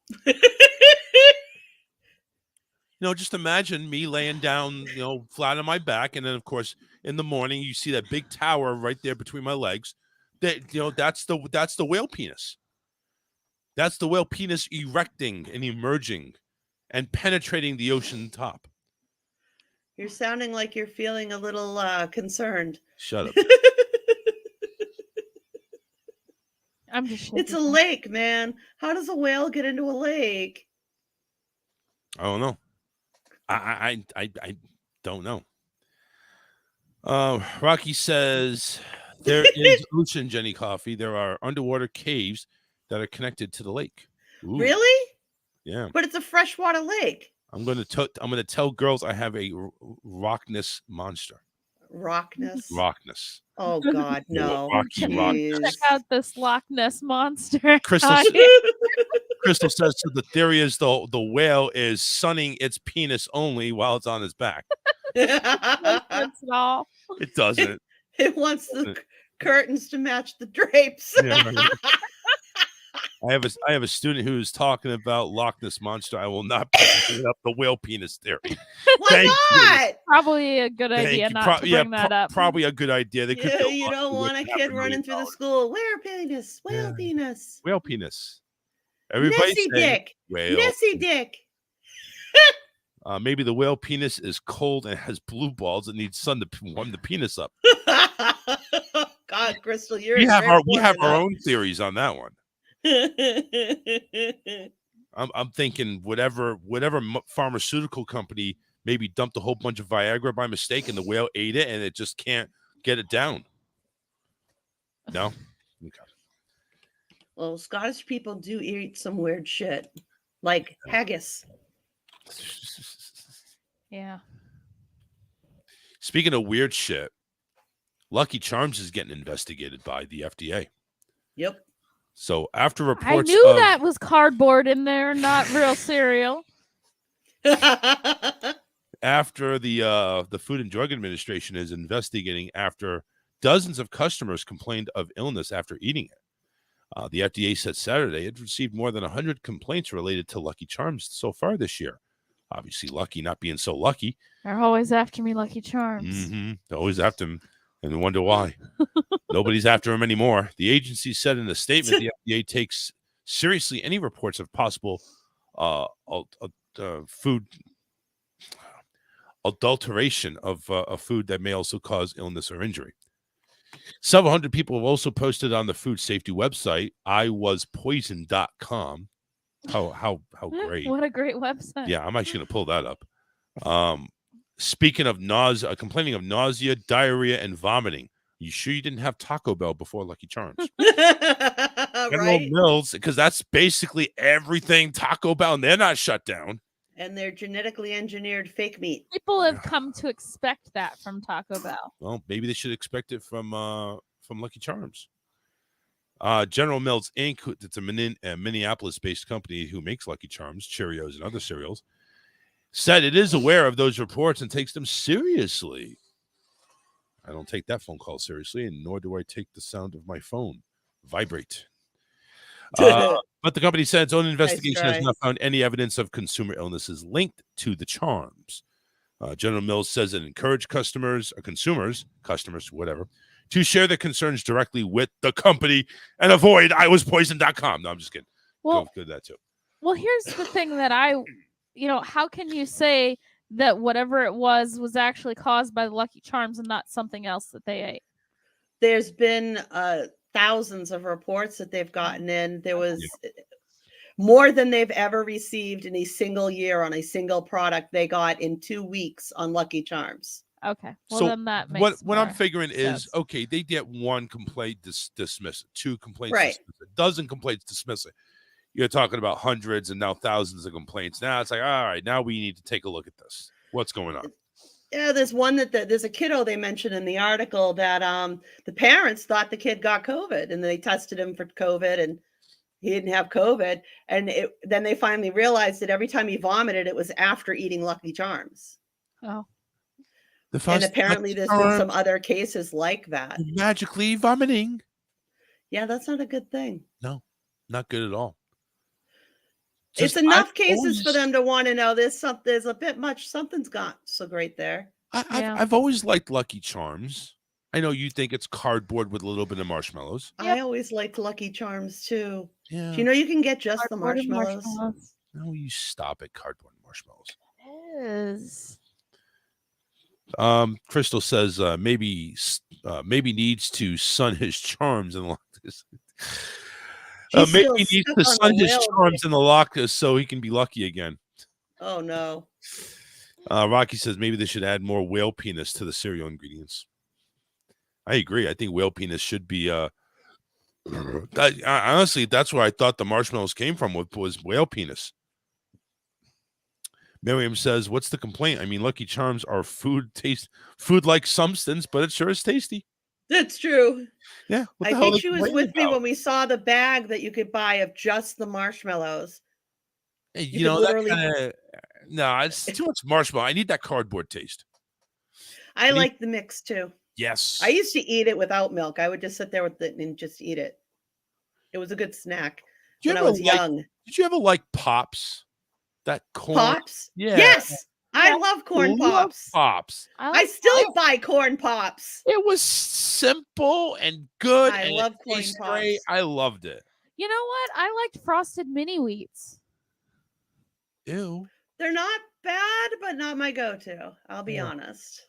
Just imagine me laying down, flat on my back, and then of course in the morning you see that big tower right there between my legs. That's the whale penis. That's the whale penis erecting and emerging and penetrating the ocean top. You're sounding like you're feeling a little concerned. Shut up. I'm just. It's a lake, man. How does a whale get into a lake? I don't know. I don't know. Rocky says there is ocean, Jenny Coffee. There are underwater caves that are connected to the lake. Ooh, Really? yeah. But it's a freshwater lake. I'm gonna tell girls I have a Loch Ness monster. Loch Ness. Loch Ness. Oh God, no. Rocky Loch Ness. Check out this Loch Ness monster. Crystal says so the theory is the whale is sunning its penis only while it's on its back. That's all. It doesn't. It wants the curtains to match the drapes. Yeah, right. I have a student who's talking about Loch Ness monster. I will not bring up the whale penis theory. Why not? Probably a good Thank idea you. not to bring that up. Probably a good idea. They could Yeah, go you on don't to want a it kid after running through the school. Whale penis, whale penis. whale penis. Everybody Nessie say dick. whale. Nessie dick. Maybe the whale penis is cold and has blue balls and needs sun to warm the penis up. God, Crystal, you're We have very our fortunate. own theories on that one. I'm thinking whatever pharmaceutical company maybe dumped a whole bunch of Viagra by mistake and the whale ate it and it just can't get it down. No? Okay. Well, Scottish people do eat some weird shit, like haggis. Yeah. Speaking of weird shit, Lucky Charms is getting investigated by the FDA. Yep. So after I reports knew of that was cardboard in there, not real cereal. after the Food and Drug Administration is investigating after dozens of customers complained of illness after eating it. The FDA said Saturday it received more than 100 complaints related to Lucky Charms so far this year. Obviously, Lucky not being so lucky. They're always after me, Lucky Charms. They're always after him and wonder why. Nobody's after him anymore. The agency said in a statement the FDA takes seriously any reports of possible food adulteration of a food that may also cause illness or injury. Several hundred people have also posted on the food safety website, iwaspoisoned.com, How great. What a great website. Yeah, I'm actually going to pull that up. Speaking of nausea, complaining of nausea, diarrhea, and vomiting. You sure you didn't have Taco Bell before Lucky Charms? General Right? Mills, because that's basically everything Taco Bell, and they're not shut down. And they're genetically engineered fake meat. People have come to expect that from Taco Bell. Well, maybe they should expect it from Lucky Charms. General Mills Inc., it's a Minneapolis-based company who makes Lucky Charms, Cheerios, and other cereals, said it is aware of those reports and takes them seriously. I don't take that phone call seriously, and nor do I take the sound of my phone vibrate. But the company said its own investigation has not found any evidence of consumer illnesses linked to the charms. General Mills says it encouraged customers, whatever, to share their concerns directly with the company and avoid iwaspoisoned.com. No, I'm just kidding. Well, Go that too. Well, here's the thing that how can you say that whatever it was actually caused by the Lucky Charms and not something else that they ate? There's been thousands of reports that they've gotten in. There was more than they've ever received in a single year on a single product they got in 2 weeks on Lucky Charms. Okay. Well, So then that makes what I'm more figuring is, sense. okay, they get one complaint, dismiss it. 2 complaints, Right. dismiss it. Dozen complaints, dismiss it. You're talking about hundreds and now thousands of complaints. Now it's like, all right, now we need to take a look at this. What's going on? Yeah, there's one there's a kiddo they mentioned in the article that the parents thought the kid got COVID and they tested him for COVID and he didn't have COVID. And then they finally realized that every time he vomited, it was after eating Lucky Charms. Oh. And apparently there's been some other cases like that. Magically vomiting. Yeah, that's not a good thing. No, not good at all. It's enough cases for them to want to know there's a bit much, something's got so great there. I've always liked Lucky Charms. I know you think it's cardboard with a little bit of marshmallows. I always liked Lucky Charms too. Yeah. Do you know you can get just Cardboard and the marshmallows? No, you stop it, cardboard and marshmallows. It is. Crystal says maybe needs to sun his charms and lock this. Maybe he needs to sun his charms in the locker so he can be lucky again. Oh no. Rocky says maybe they should add more whale penis to the cereal ingredients. I agree. I think whale penis should be honestly, that's where I thought the marshmallows came from was whale penis. Miriam says, what's the complaint? I mean, Lucky Charms are food-like substance, but it sure is tasty. That's true. Yeah. I think she was with me when we saw the bag that you could buy of just the marshmallows. Hey, you know, no, it's too much marshmallow. I need that cardboard taste. I like the mix too. Yes. I used to eat it without milk. I would just sit there with it and just eat it. It was a good snack when I was young. Did you ever like Pops? That corn? Pops? Yeah. Yes. I love corn pops. Pops. I still buy corn pops. It was simple and good. I and love it corn tastes pops. great. I loved it. You know what? I liked Frosted Mini Wheats. Ew. They're not bad, but not my go-to. I'll be honest.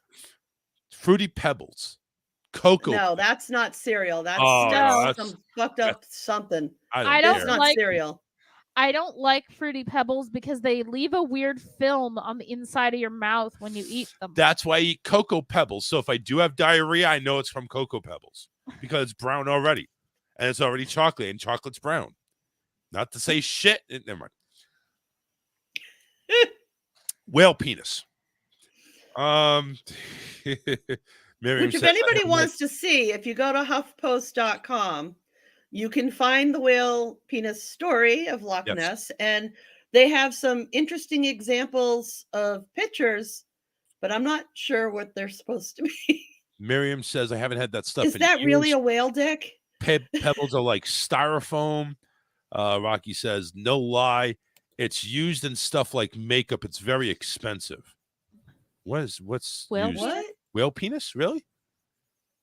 Fruity Pebbles. Cocoa. No, that's not cereal. That's some fucked up something. I don't It's not like cereal. I don't like Fruity Pebbles because they leave a weird film on the inside of your mouth when you eat them. That's why I eat Cocoa Pebbles. So if I do have diarrhea, I know it's from Cocoa Pebbles because it's brown already. And it's already chocolate, and chocolate's brown. Not to say shit. Never mind. Whale penis. Miriam Which, if says, anybody wants to see, if you go to HuffPost.com, you can find the whale penis story of Loch Ness, and they have some interesting examples of pictures, but I'm not sure what they're supposed to be. Miriam says, I haven't had that stuff. Is in that years. really a whale dick? Pebbles are like styrofoam. Rocky says, no lie. It's used in stuff like makeup. It's very expensive. What's whale used? what? Whale penis? Really?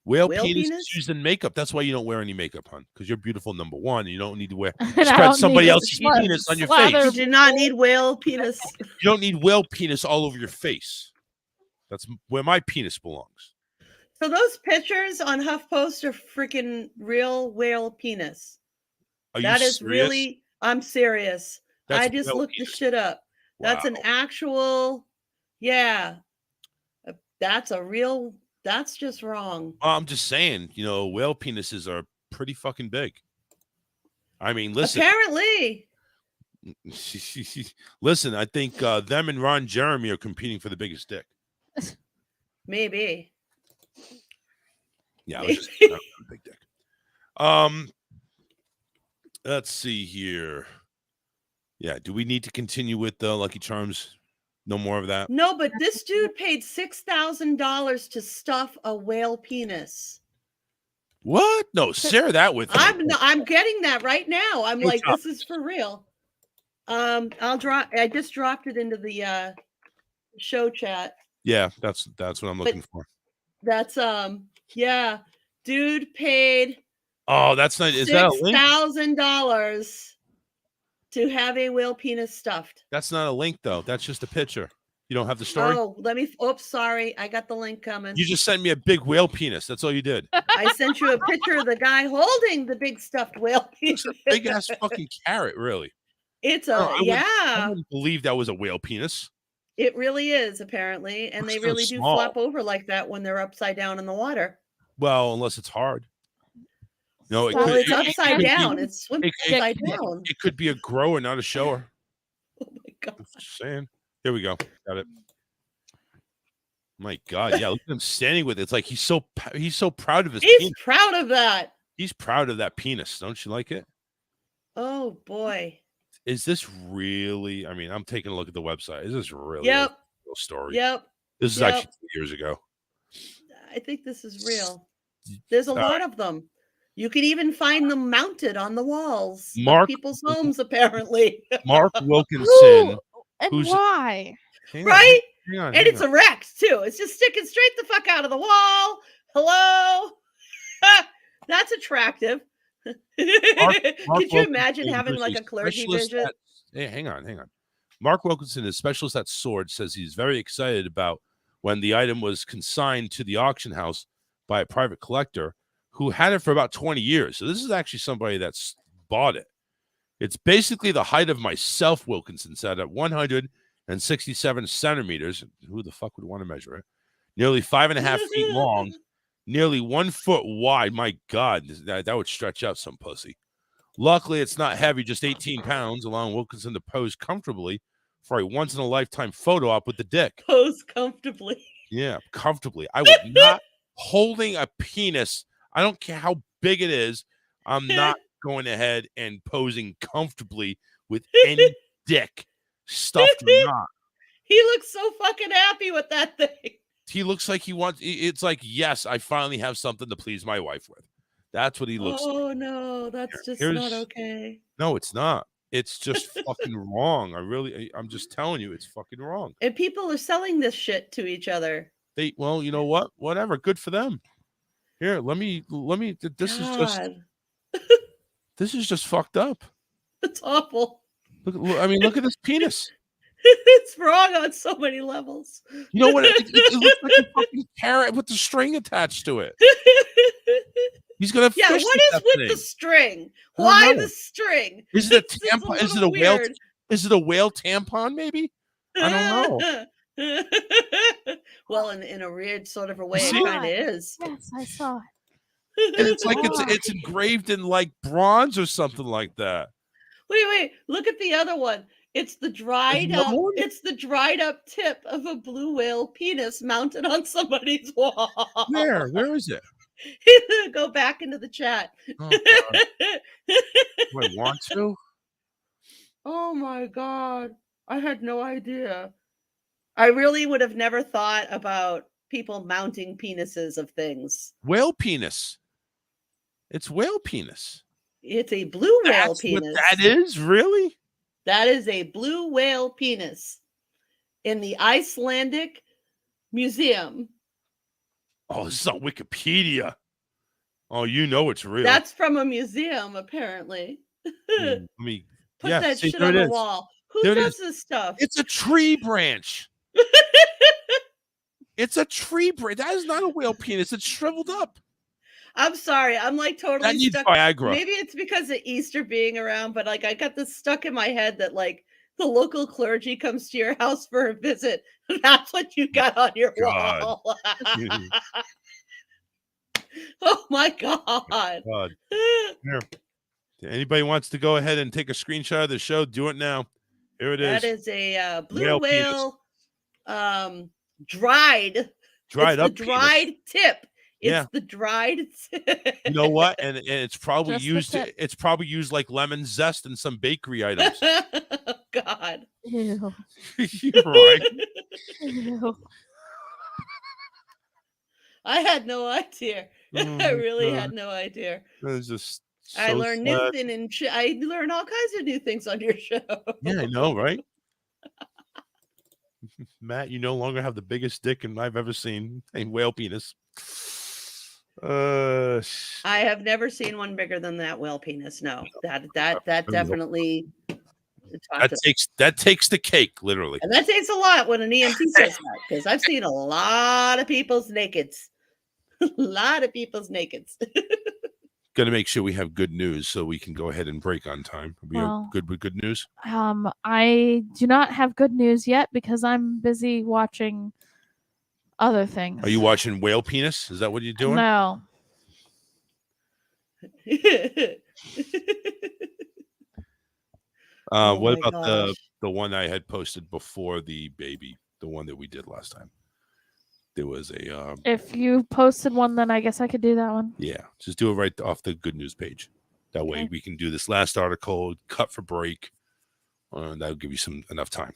Whale penis penis? is used in makeup. That's why you don't wear any makeup, hon, because you're beautiful, number one. And you don't need to wear I spread don't somebody need else's to penis on your slather- face. You do not need whale penis. You don't need whale penis all over your face. That's where my penis belongs. So those pictures on HuffPost are freaking real whale penis. Are That you is serious? really, I'm serious. I just looked the shit up. That's an actual, yeah. That's just wrong. I'm just saying, whale penises are pretty fucking big. I mean, listen. Apparently. Listen, I think them and Ron Jeremy are competing for the biggest dick. Maybe. Yeah, I was just a big dick. Let's see here. Yeah, do we need to continue with the Lucky Charms? No more of that? No, but this dude paid $6,000 to stuff a whale penis. What? No, share that with me. I'm getting that right now. I'm What's like, up? this is for real. I just dropped it into the show chat. Yeah, that's what I'm looking for. That's yeah. Dude paid That's not. Is that a link? $6,000 to have a whale penis stuffed. That's not a link though. That's just a picture. You don't have the story. Oh, oops, sorry. I got the link coming. You just sent me a big whale penis. That's all you did. I sent you a picture of the guy holding the big stuffed whale penis. Big ass fucking carrot, really. It's I wouldn't believe that was a whale penis. It really is, apparently. And Looks they so really do small. flop over like that when they're upside down in the water. Well, unless it's hard. No, Well, it's upside down. It's swimming upside down. It could be a grower, not a shower. Oh my god! Just saying. Here we go. Got it. My God, yeah. Look at him standing with it. It's like he's so proud of his. He's penis. proud of that. He's proud of that penis. Don't you like it? Oh boy. Is this really? I mean, I'm taking a look at the website. Is this really Yep. a real story? Yep. This is Yep. actually 2 years ago. I think this is real. There's a lot of them. You can even find them mounted on the walls of people's homes, apparently. Mark Wilkinson. And why? Right? Hang on, And it's erect too. It's just sticking straight the fuck out of the wall. Hello? That's attractive. Mark Could you imagine Wilkinson having is like a clergy specialist vision? Hey, hang on. Mark Wilkinson is specialist at Sword, says he's very excited about when the item was consigned to the auction house by a private collector who had it for about 20 years. So this is actually somebody that's bought it. It's basically the height of myself, Wilkinson said, at 167 centimeters. Who the fuck would want to measure it? Nearly 5.5 feet long, nearly 1 foot wide. My God, that would stretch out some pussy. Luckily, it's not heavy, just 18 pounds, allowing Wilkinson to pose comfortably for a once-in-a-lifetime photo op with the dick. Pose comfortably. Yeah, comfortably. I would not, holding a penis, I don't care how big it is, I'm not going ahead and posing comfortably with any dick, stuffed or not. He looks so fucking happy with that thing. He looks like he wants, it's like, yes, I finally have something to please my wife with. That's what he looks like. Oh no, that's just not okay. No, it's not. It's just fucking wrong. I'm just telling you, it's fucking wrong. And people are selling this shit to each other. Well, you know what? Whatever. Good for them. Here, let me, this is just fucked up. It's awful. Look, look at this penis. It's wrong on so many levels. You know what? It looks like a fucking carrot with the string attached to it. He's gonna fish. Yeah, what is that with thing. the string? I don't Why know. the string? Is it a It's just tampon? Is it little a whale? weird. Is it a whale tampon? Maybe. I don't know. Well, in a weird sort of a way, See? it kind of is. Yes, I saw it. And it's like it's engraved in like bronze or something like that. Wait, look at the other one. It's the dried There's up. another one? It's the dried up tip of a blue whale penis mounted on somebody's wall. Where? Where is it? Go back into the chat. Oh, God. Do I want to? Oh my god. I had no idea. I really would have never thought about people mounting penises of things. Whale penis. It's whale penis. It's a blue whale That's penis. what that is? Really? That is a blue whale penis in the Icelandic Museum. Oh, this is on Wikipedia. Oh, you know it's real. That's from a museum, apparently. Let me Put yeah, that see, shit there on it the is. wall. Who There it does is. this stuff? It's a tree branch. It's a tree branch. That is not a whale penis. It's shriveled up. I'm sorry. I'm like That totally needs stuck. Viagra. Maybe it's because of Easter being around, but like I got this stuck in my head that like the local clergy comes to your house for a visit. And that's what you got on your God. wall. Oh my God. God. Here. Anybody wants to go ahead and take a screenshot of the show? Do it now. Here it is. That is a blue Whale whale, penis. dried. Dried It's up the penis. dried tip. It's Yeah. the dried tip. You know what? And it's probably Just the used. tip. It's probably used like lemon zest in some bakery items. God. Ew. You're right. Ew. I had no idea. Oh I my really God. had no idea. It's just. I so learned new sad. things and I learned all kinds of new things on your show. Yeah, I know, right? Matt, you no longer have the biggest dick I've ever seen. A whale penis. I have never seen one bigger than that whale penis. No, that definitely that takes the cake, literally. and that takes a lot when an EMT says that, because I've seen a lot of people's nakeds. A lot of people's nakeds. Got to make sure we have good news so we can go ahead and break on time. Are we Well, good with good news? I do not have good news yet because I'm busy watching other things. Are you watching whale penis? Is that what you're doing? No. Oh what my about gosh. the one I had posted before the baby, the one that we did last time? There was a If you posted one, then I guess I could do that one. yeah, just do it right off the good news page. That way Okay. we can do this last article, cut for break. That'll give you enough time.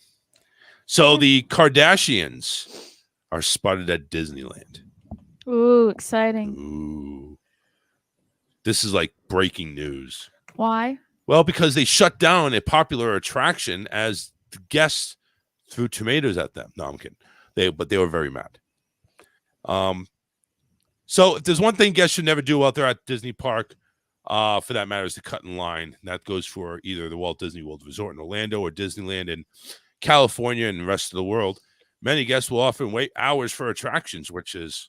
So the Kardashians are spotted at Disneyland. Ooh, exciting. Ooh. This is like breaking news. Why? Well, because they shut down a popular attraction as the guests threw tomatoes at them. No, I'm kidding. But they were very mad. So if there's one thing guests should never do out there at Disney Park, for that matter, is to cut in line. And that goes for either the Walt Disney World Resort in Orlando or Disneyland in California and the rest of the world. Many guests will often wait hours for attractions, which is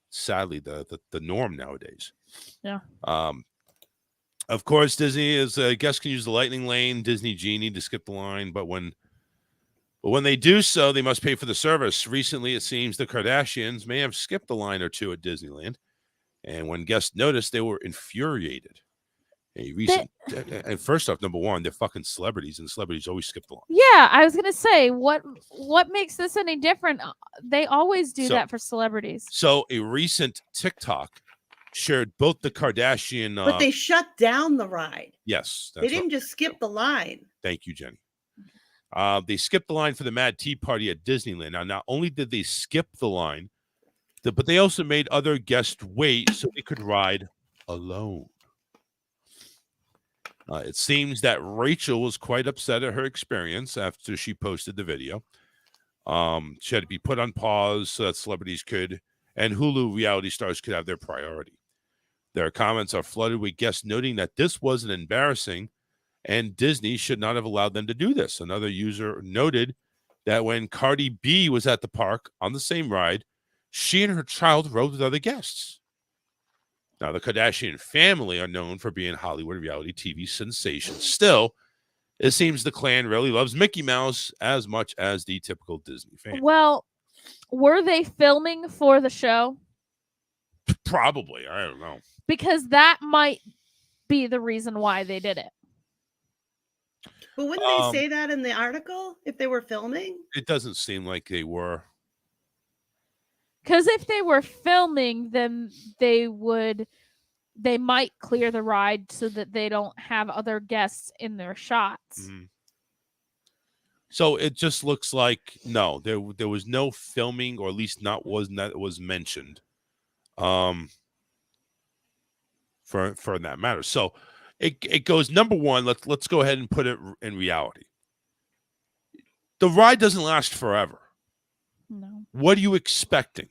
sadly the norm nowadays. Yeah. Of course, Disney is guests can use the Lightning Lane, Disney Genie to skip the line, but when they do so, they must pay for the service. Recently, it seems the Kardashians may have skipped a line or two at Disneyland, and when guests noticed, they were infuriated. And first off, number one, they're fucking celebrities, and celebrities always skip the line. Yeah, I was gonna say what makes this any different? They always do So- that for celebrities. So a recent TikTok shared both the Kardashian. But they shut down the ride. Yes, They that's didn't right. just skip the line. Thank you, Jenny. They skipped the line for the Mad Tea Party at Disneyland. Now, not only did they skip the line, but they also made other guests wait so they could ride alone. It seems that Rachel was quite upset at her experience after she posted the video. She had to be put on pause so that celebrities could and Hulu reality stars could have their priority. Their comments are flooded with guests noting that this wasn't embarrassing and Disney should not have allowed them to do this. Another user noted that when Cardi B was at the park on the same ride, she and her child rode with other guests. Now, the Kardashian family are known for being Hollywood reality TV sensations. Still, it seems the clan really loves Mickey Mouse as much as the typical Disney fan. Well, were they filming for the show? Probably. I don't know. Because that might be the reason why they did it. But wouldn't they say that in the article if they were filming? It doesn't seem like they were. Because if they were filming, then they might clear the ride so that they don't have other guests in their shots. Mhm. So it just looks like no, there was no filming, or at least not was mentioned. For that matter. So it goes number one. Let's go ahead and put it in reality. The ride doesn't last forever. No. What are you expecting?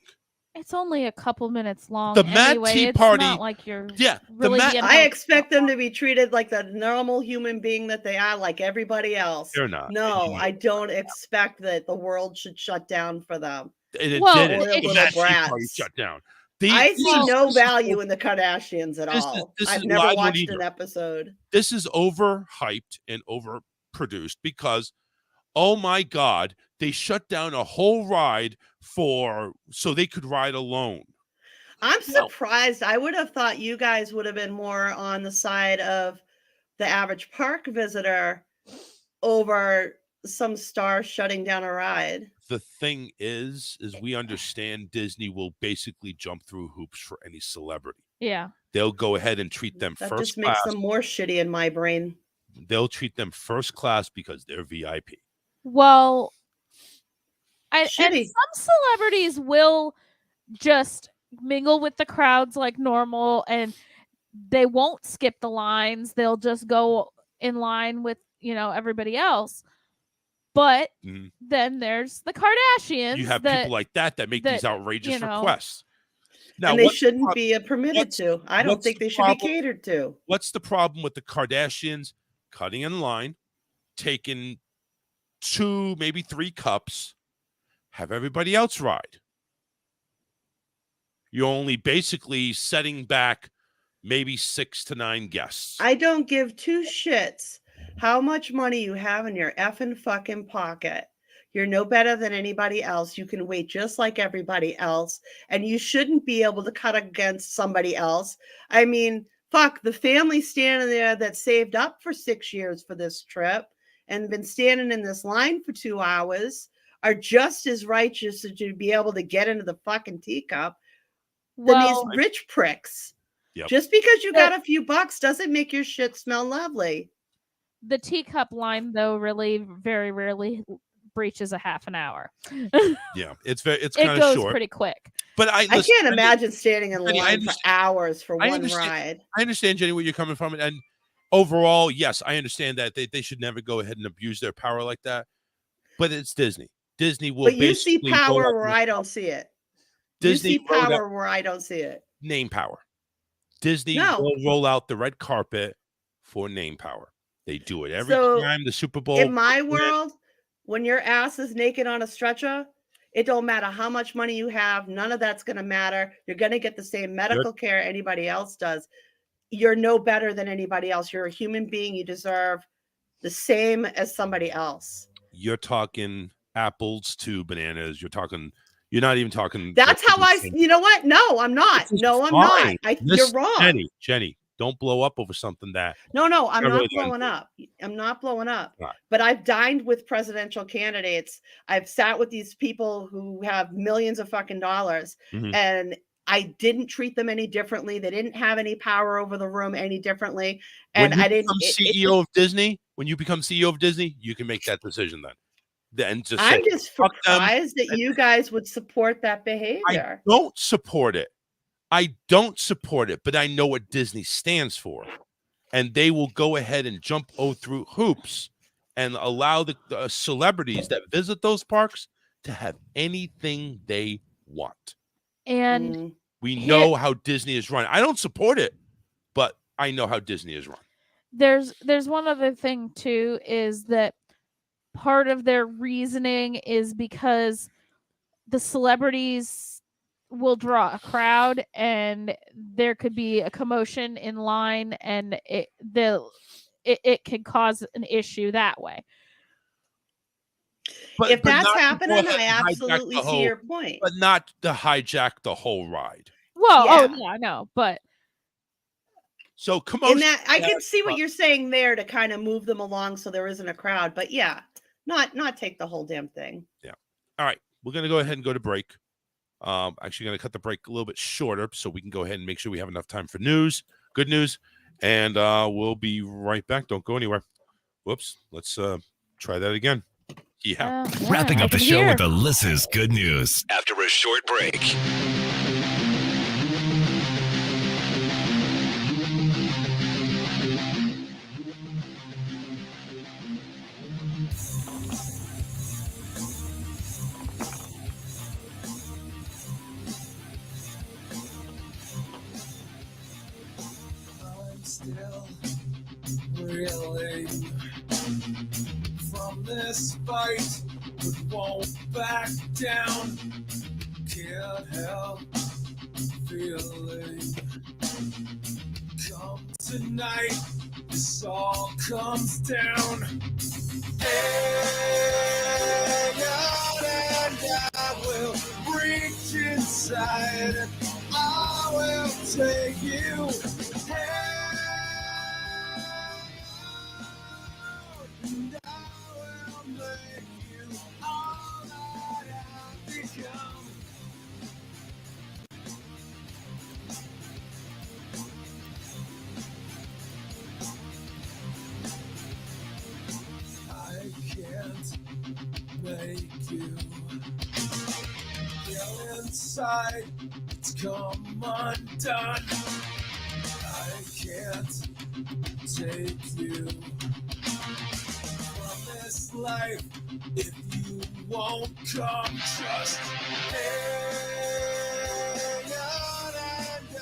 It's only a couple minutes long. The Mad anyway. Tea It's Party- not like you're Yeah, really being I expect them to be treated like the normal human being that they are, like everybody else. They're not. No, I don't expect that the world should shut down for them. And it Well, didn't. Or the The little Mad Tea Party brats. shut down. I see no value in the Kardashians at all. I've never watched an episode. This is overhyped and overproduced because, oh my God, they shut down a whole ride so they could ride alone. I'm surprised. I would have thought you guys would have been more on the side of the average park visitor over some star shutting down a ride. The thing is we understand Disney will basically jump through hoops for any celebrity. Yeah. They'll go ahead and treat them That first just makes class. them more shitty in my brain. They'll treat them first class because they're VIP. Well, and some celebrities will just mingle with the crowds like normal, and they won't skip the lines. They'll just go in line with, everybody else. But then there's the Kardashians. You have people like that make these outrageous requests. Now, and they shouldn't be permitted to. I don't think they should be catered to. What's the problem with the Kardashians cutting in line, taking 2, maybe 3 cups, have everybody else ride? You're only basically setting back maybe 6 to 9 guests. I don't give 2 shits how much money you have in your effing fucking pocket. You're no better than anybody else. You can wait just like everybody else, and you shouldn't be able to cut against somebody else. I mean, fuck, the family standing there that saved up for 6 years for this trip and been standing in this line for 2 hours are just as righteous to be able to get into the fucking teacup than these rich pricks. Yep. Just because you got a few bucks doesn't make your shit smell lovely. The teacup line, though, really very rarely breaches a half an hour. Yeah, it's kind of short. It goes pretty quick. But I can't imagine standing in line for hours for one ride. I understand, Jenny, where you're coming from, and overall, yes, I understand that they should never go ahead and abuse their power like that. But it's Disney. Disney will. But you see power where I don't see it. Disney you see power where I don't see it. Name power. Disney will roll out the red carpet for name power. They do it every time. The Super Bowl. In my world, when your ass is naked on a stretcher, it don't matter how much money you have. None of that's going to matter. You're going to get the same medical care anybody else does. You're no better than anybody else. You're a human being. You deserve the same as somebody else. You're talking apples to bananas. You're not even talking. That's how you know what? No, I'm not. No, I'm not. You're wrong. Jenny, don't blow up over something that. No, I'm not blowing up. I'm not blowing up. Right. But I've dined with presidential candidates. I've sat with these people who have millions of fucking dollars, and I didn't treat them any differently. They didn't have any power over the room any differently. And I didn't. CEO of Disney. When you become CEO of Disney, you can make that decision then. I'm just surprised that you guys would support that behavior. I don't support it. But I know what Disney stands for. And they will go ahead and jump through hoops and allow the celebrities that visit those parks to have anything they want. And we know how Disney is run. I don't support it, but I know how Disney is run. There's one other thing, too, is that part of their reasoning is because the celebrities will draw a crowd and there could be a commotion in line, and it could cause an issue that way. But if that's happening, I absolutely see your point. But not to hijack the whole ride. Well, I know, but so commotion. I can see what you're saying there to kind of move them along so there isn't a crowd. But not take the whole damn thing. Yeah. All right. We're going to go ahead and go to break. Actually going to cut the break a little bit shorter so we can go ahead and make sure we have enough time for news, good news, and we'll be right back. Don't go anywhere. Whoops. Let's try that again. Yeah. Wrapping up the show with Alyssa's good news after a short break. Still reeling from this fight, but won't back down. Can't help feeling. Come tonight, this all comes down. Hang out and I will reach inside and I will take you. And I will make you all that I've become. I can't make you feel inside. It's come undone. I can't take you from this life if you won't come. Just hang on and I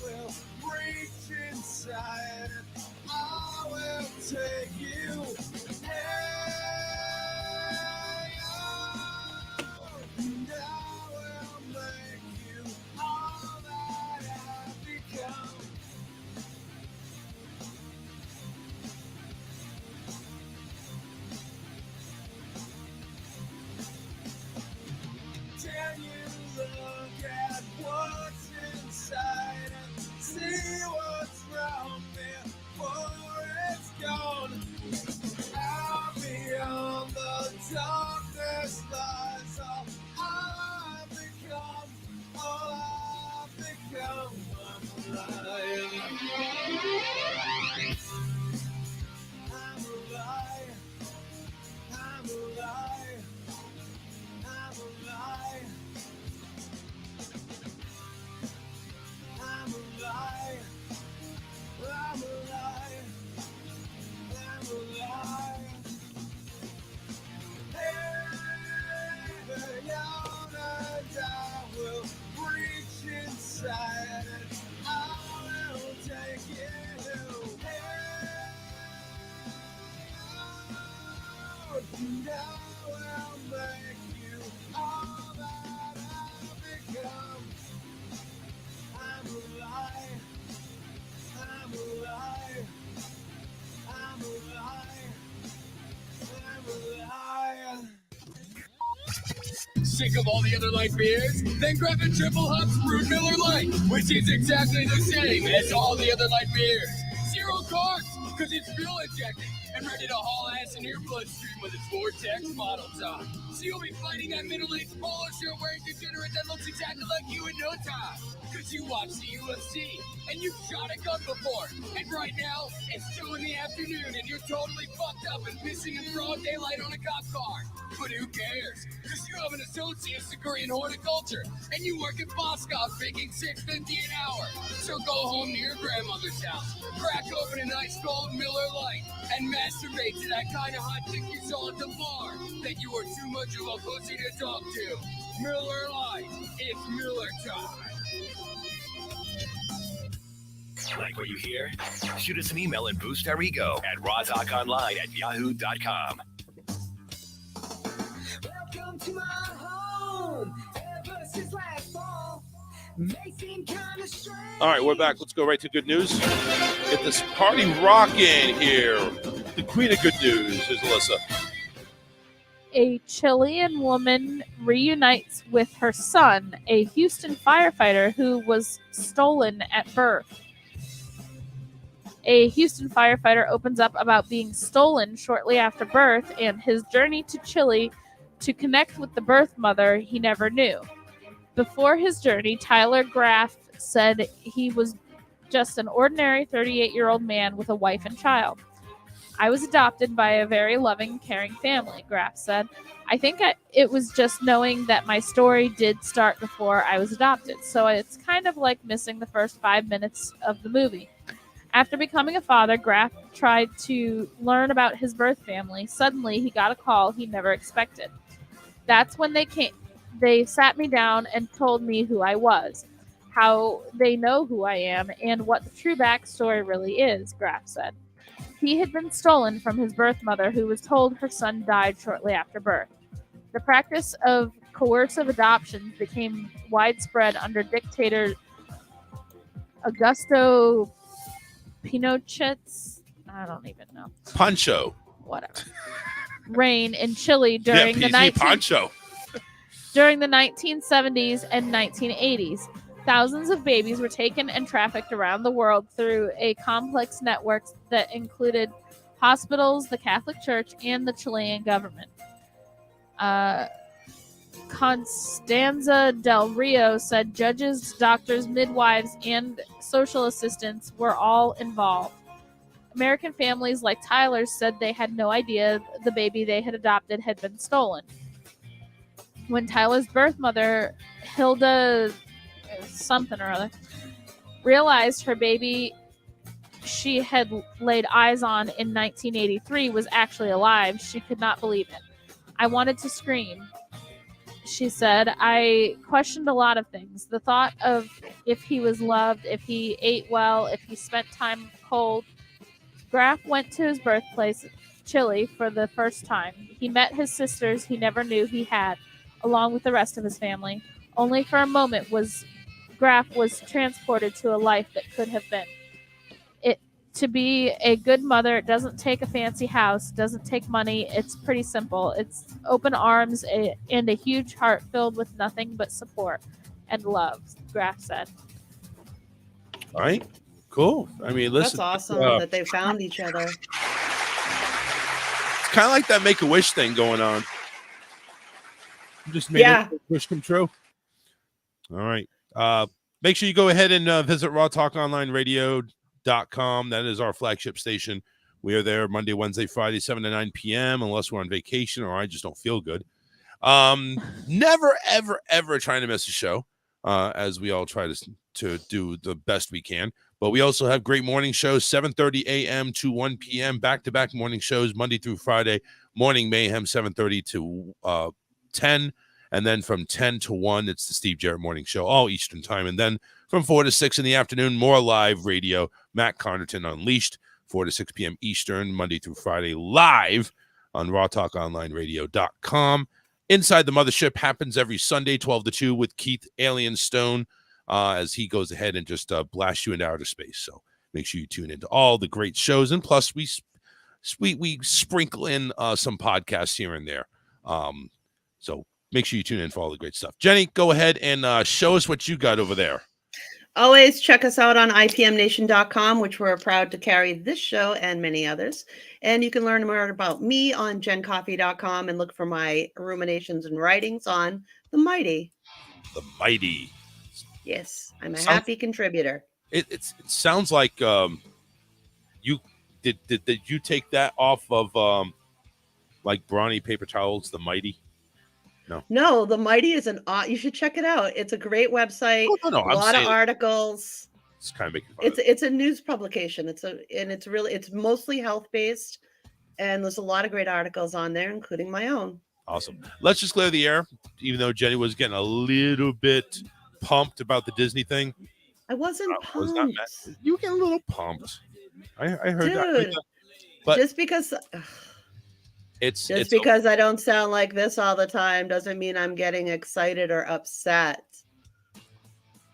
will reach inside and I will take you. Hang on and I will make you all that I've become. Can you look at what's inside and see what's wrong before it's gone? Out beyond the darkness lies all I've become, all I've become. I'm alive. I'm alive. I'm alive. I'm alive. I'm alive. I'm alive. I'm alive. Hang on and I will reach inside and I will take you. And I will make you all that I've become. I'm alive. I'm alive. I'm alive. I'm alive. Sick of all the other light beers? Then grab a triple hop brewed Miller Lite, which is exactly the same as all the other light beers. 0 carbs, because it's fuel injected and ready to haul ass in your bloodstream with its Vortex model top. So you'll be fighting that middle-aged polo shirt wearing degenerate that looks exactly like you in no time. Because you watch the UFC and you've shot a gun before. And right now, it's 2 in the afternoon and you're totally fucked up and pissing in broad daylight on a cop car. But who cares? Because you have an associate's degree in horticulture and you work at Boscov making $6.50 an hour. So go home to your grandmother's house, crack open an ice cold Miller Lite, and masturbate to that kind of hot chick you saw at the bar that you were too much of a pussy to talk to. Miller Lite, it's Miller time. Like what you hear? Shoot us an email and boost our ego at rawtalkonline@yahoo.com. Welcome to my home. Ever since last fall, may seem kind of strange. All right, we're back. Let's go right to good news. Get this party rocking here. The queen of good news is Alyssa. A Chilean woman reunites with her son, a Houston firefighter who was stolen at birth. A Houston firefighter opens up about being stolen shortly after birth and his journey to Chile to connect with the birth mother he never knew. Before his journey, Tyler Graff said he was just an ordinary 38-year-old man with a wife and child. I was adopted by a very loving, caring family, Graff said. I think it was just knowing that my story did start before I was adopted, so it's kind of like missing the first 5 minutes of the movie. After becoming a father, Graff tried to learn about his birth family. Suddenly, he got a call he never expected. That's when they came. They sat me down and told me who I was, how they know who I am, and what the true backstory really is, Graff said. He had been stolen from his birth mother, who was told her son died shortly after birth. The practice of coercive adoptions became widespread under dictator Augusto Pinochet's, I don't even know, Poncho. whatever, reign in Chile Yeah, during the PZ Poncho. During the 1970s and 1980s, thousands of babies were taken and trafficked around the world through a complex network that included hospitals, the Catholic Church, and the Chilean government. Constanza Del Rio said judges, doctors, midwives, and social assistants were all involved. American families like Tyler's said they had no idea the baby they had adopted had been stolen. When Tyler's birth mother, Hilda something or other, realized her baby she had laid eyes on in 1983 was actually alive, she could not believe it. I wanted to scream. She said, I questioned a lot of things. The thought of if he was loved, if he ate well, if he spent time cold. Graf went to his birthplace, Chile, for the first time. He met his sisters he never knew he had, along with the rest of his family. Only for a moment Graf was transported to a life that could have been. To be a good mother, it doesn't take a fancy house, doesn't take money. It's pretty simple. It's open arms and a huge heart filled with nothing but support and love, Graf said. All right. Cool. I mean, listen. That's awesome that they found each other. It's kind of like that Make-A-Wish thing going on. You just made a wish come true. All right. Make sure you go ahead and visit rawtalkonlineradio.com. That is our flagship station. We are there Monday, Wednesday, Friday, 7 to 9 p.m. unless we're on vacation or I just don't feel good. Never, ever, ever trying to miss a show, as we all try to do the best we can. But we also have great morning shows, 7:30 a.m. to 1 p.m. Back-to-back morning shows, Monday through Friday. Morning Mayhem, 7:30 to 10. And then from 10 to 1, it's the Steve Jarrett Morning Show, all Eastern time. And then from 4 to 6 in the afternoon, more live radio. Matt Connerton Unleashed, 4 to 6 p.m. Eastern, Monday through Friday, live on rawtalkonlineradio.com. Inside the Mothership happens every Sunday, 12 to 2, with Keith Alien Stone, as he goes ahead and just blasts you into outer space. So make sure you tune into all the great shows. And plus, we sprinkle in some podcasts here and there. So make sure you tune in for all the great stuff. Jenny, go ahead and show us what you got over there. Always check us out on IPMNation.com, which we're proud to carry this show and many others. And you can learn more about me on gencoffee.com and look for my ruminations and writings on The Mighty. The Mighty. Yes, I'm a happy contributor. It sounds like you did you take that off of like Brawny Paper Towels, The Mighty? No, The Mighty is you should check it out. It's a great website. A lot of articles. It's kind of making fun. It's a news publication. It's mostly health based, and there's a lot of great articles on there, including my own. Awesome. Let's just clear the air. Even though Jenny was getting a little bit pumped about the Disney thing, I wasn't pumped. You get a little pumped. I heard Dude, that. But just because. It's because I don't sound like this all the time doesn't mean I'm getting excited or upset.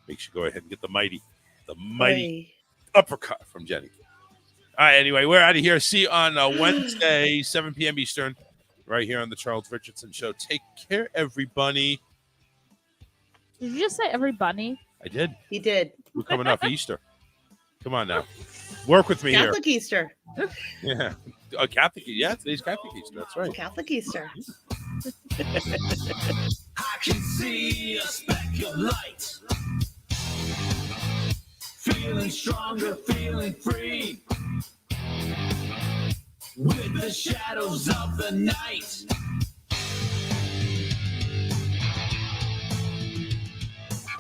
Make sure you go ahead and get the mighty uppercut from Jenny. All right, anyway, we're out of here. See you on Wednesday, 7 p.m. Eastern, right here on the Charles Richardson Show. Take care, everybody. Did you just say everybody? I did. He did. We're coming off Easter. Come on now. Work with me Catholic here. Easter. Yeah. Catholic. Yeah, today's Catholic Easter. That's right. Catholic Easter. I can see a speck of light. Feeling stronger, feeling free. With the shadows of the night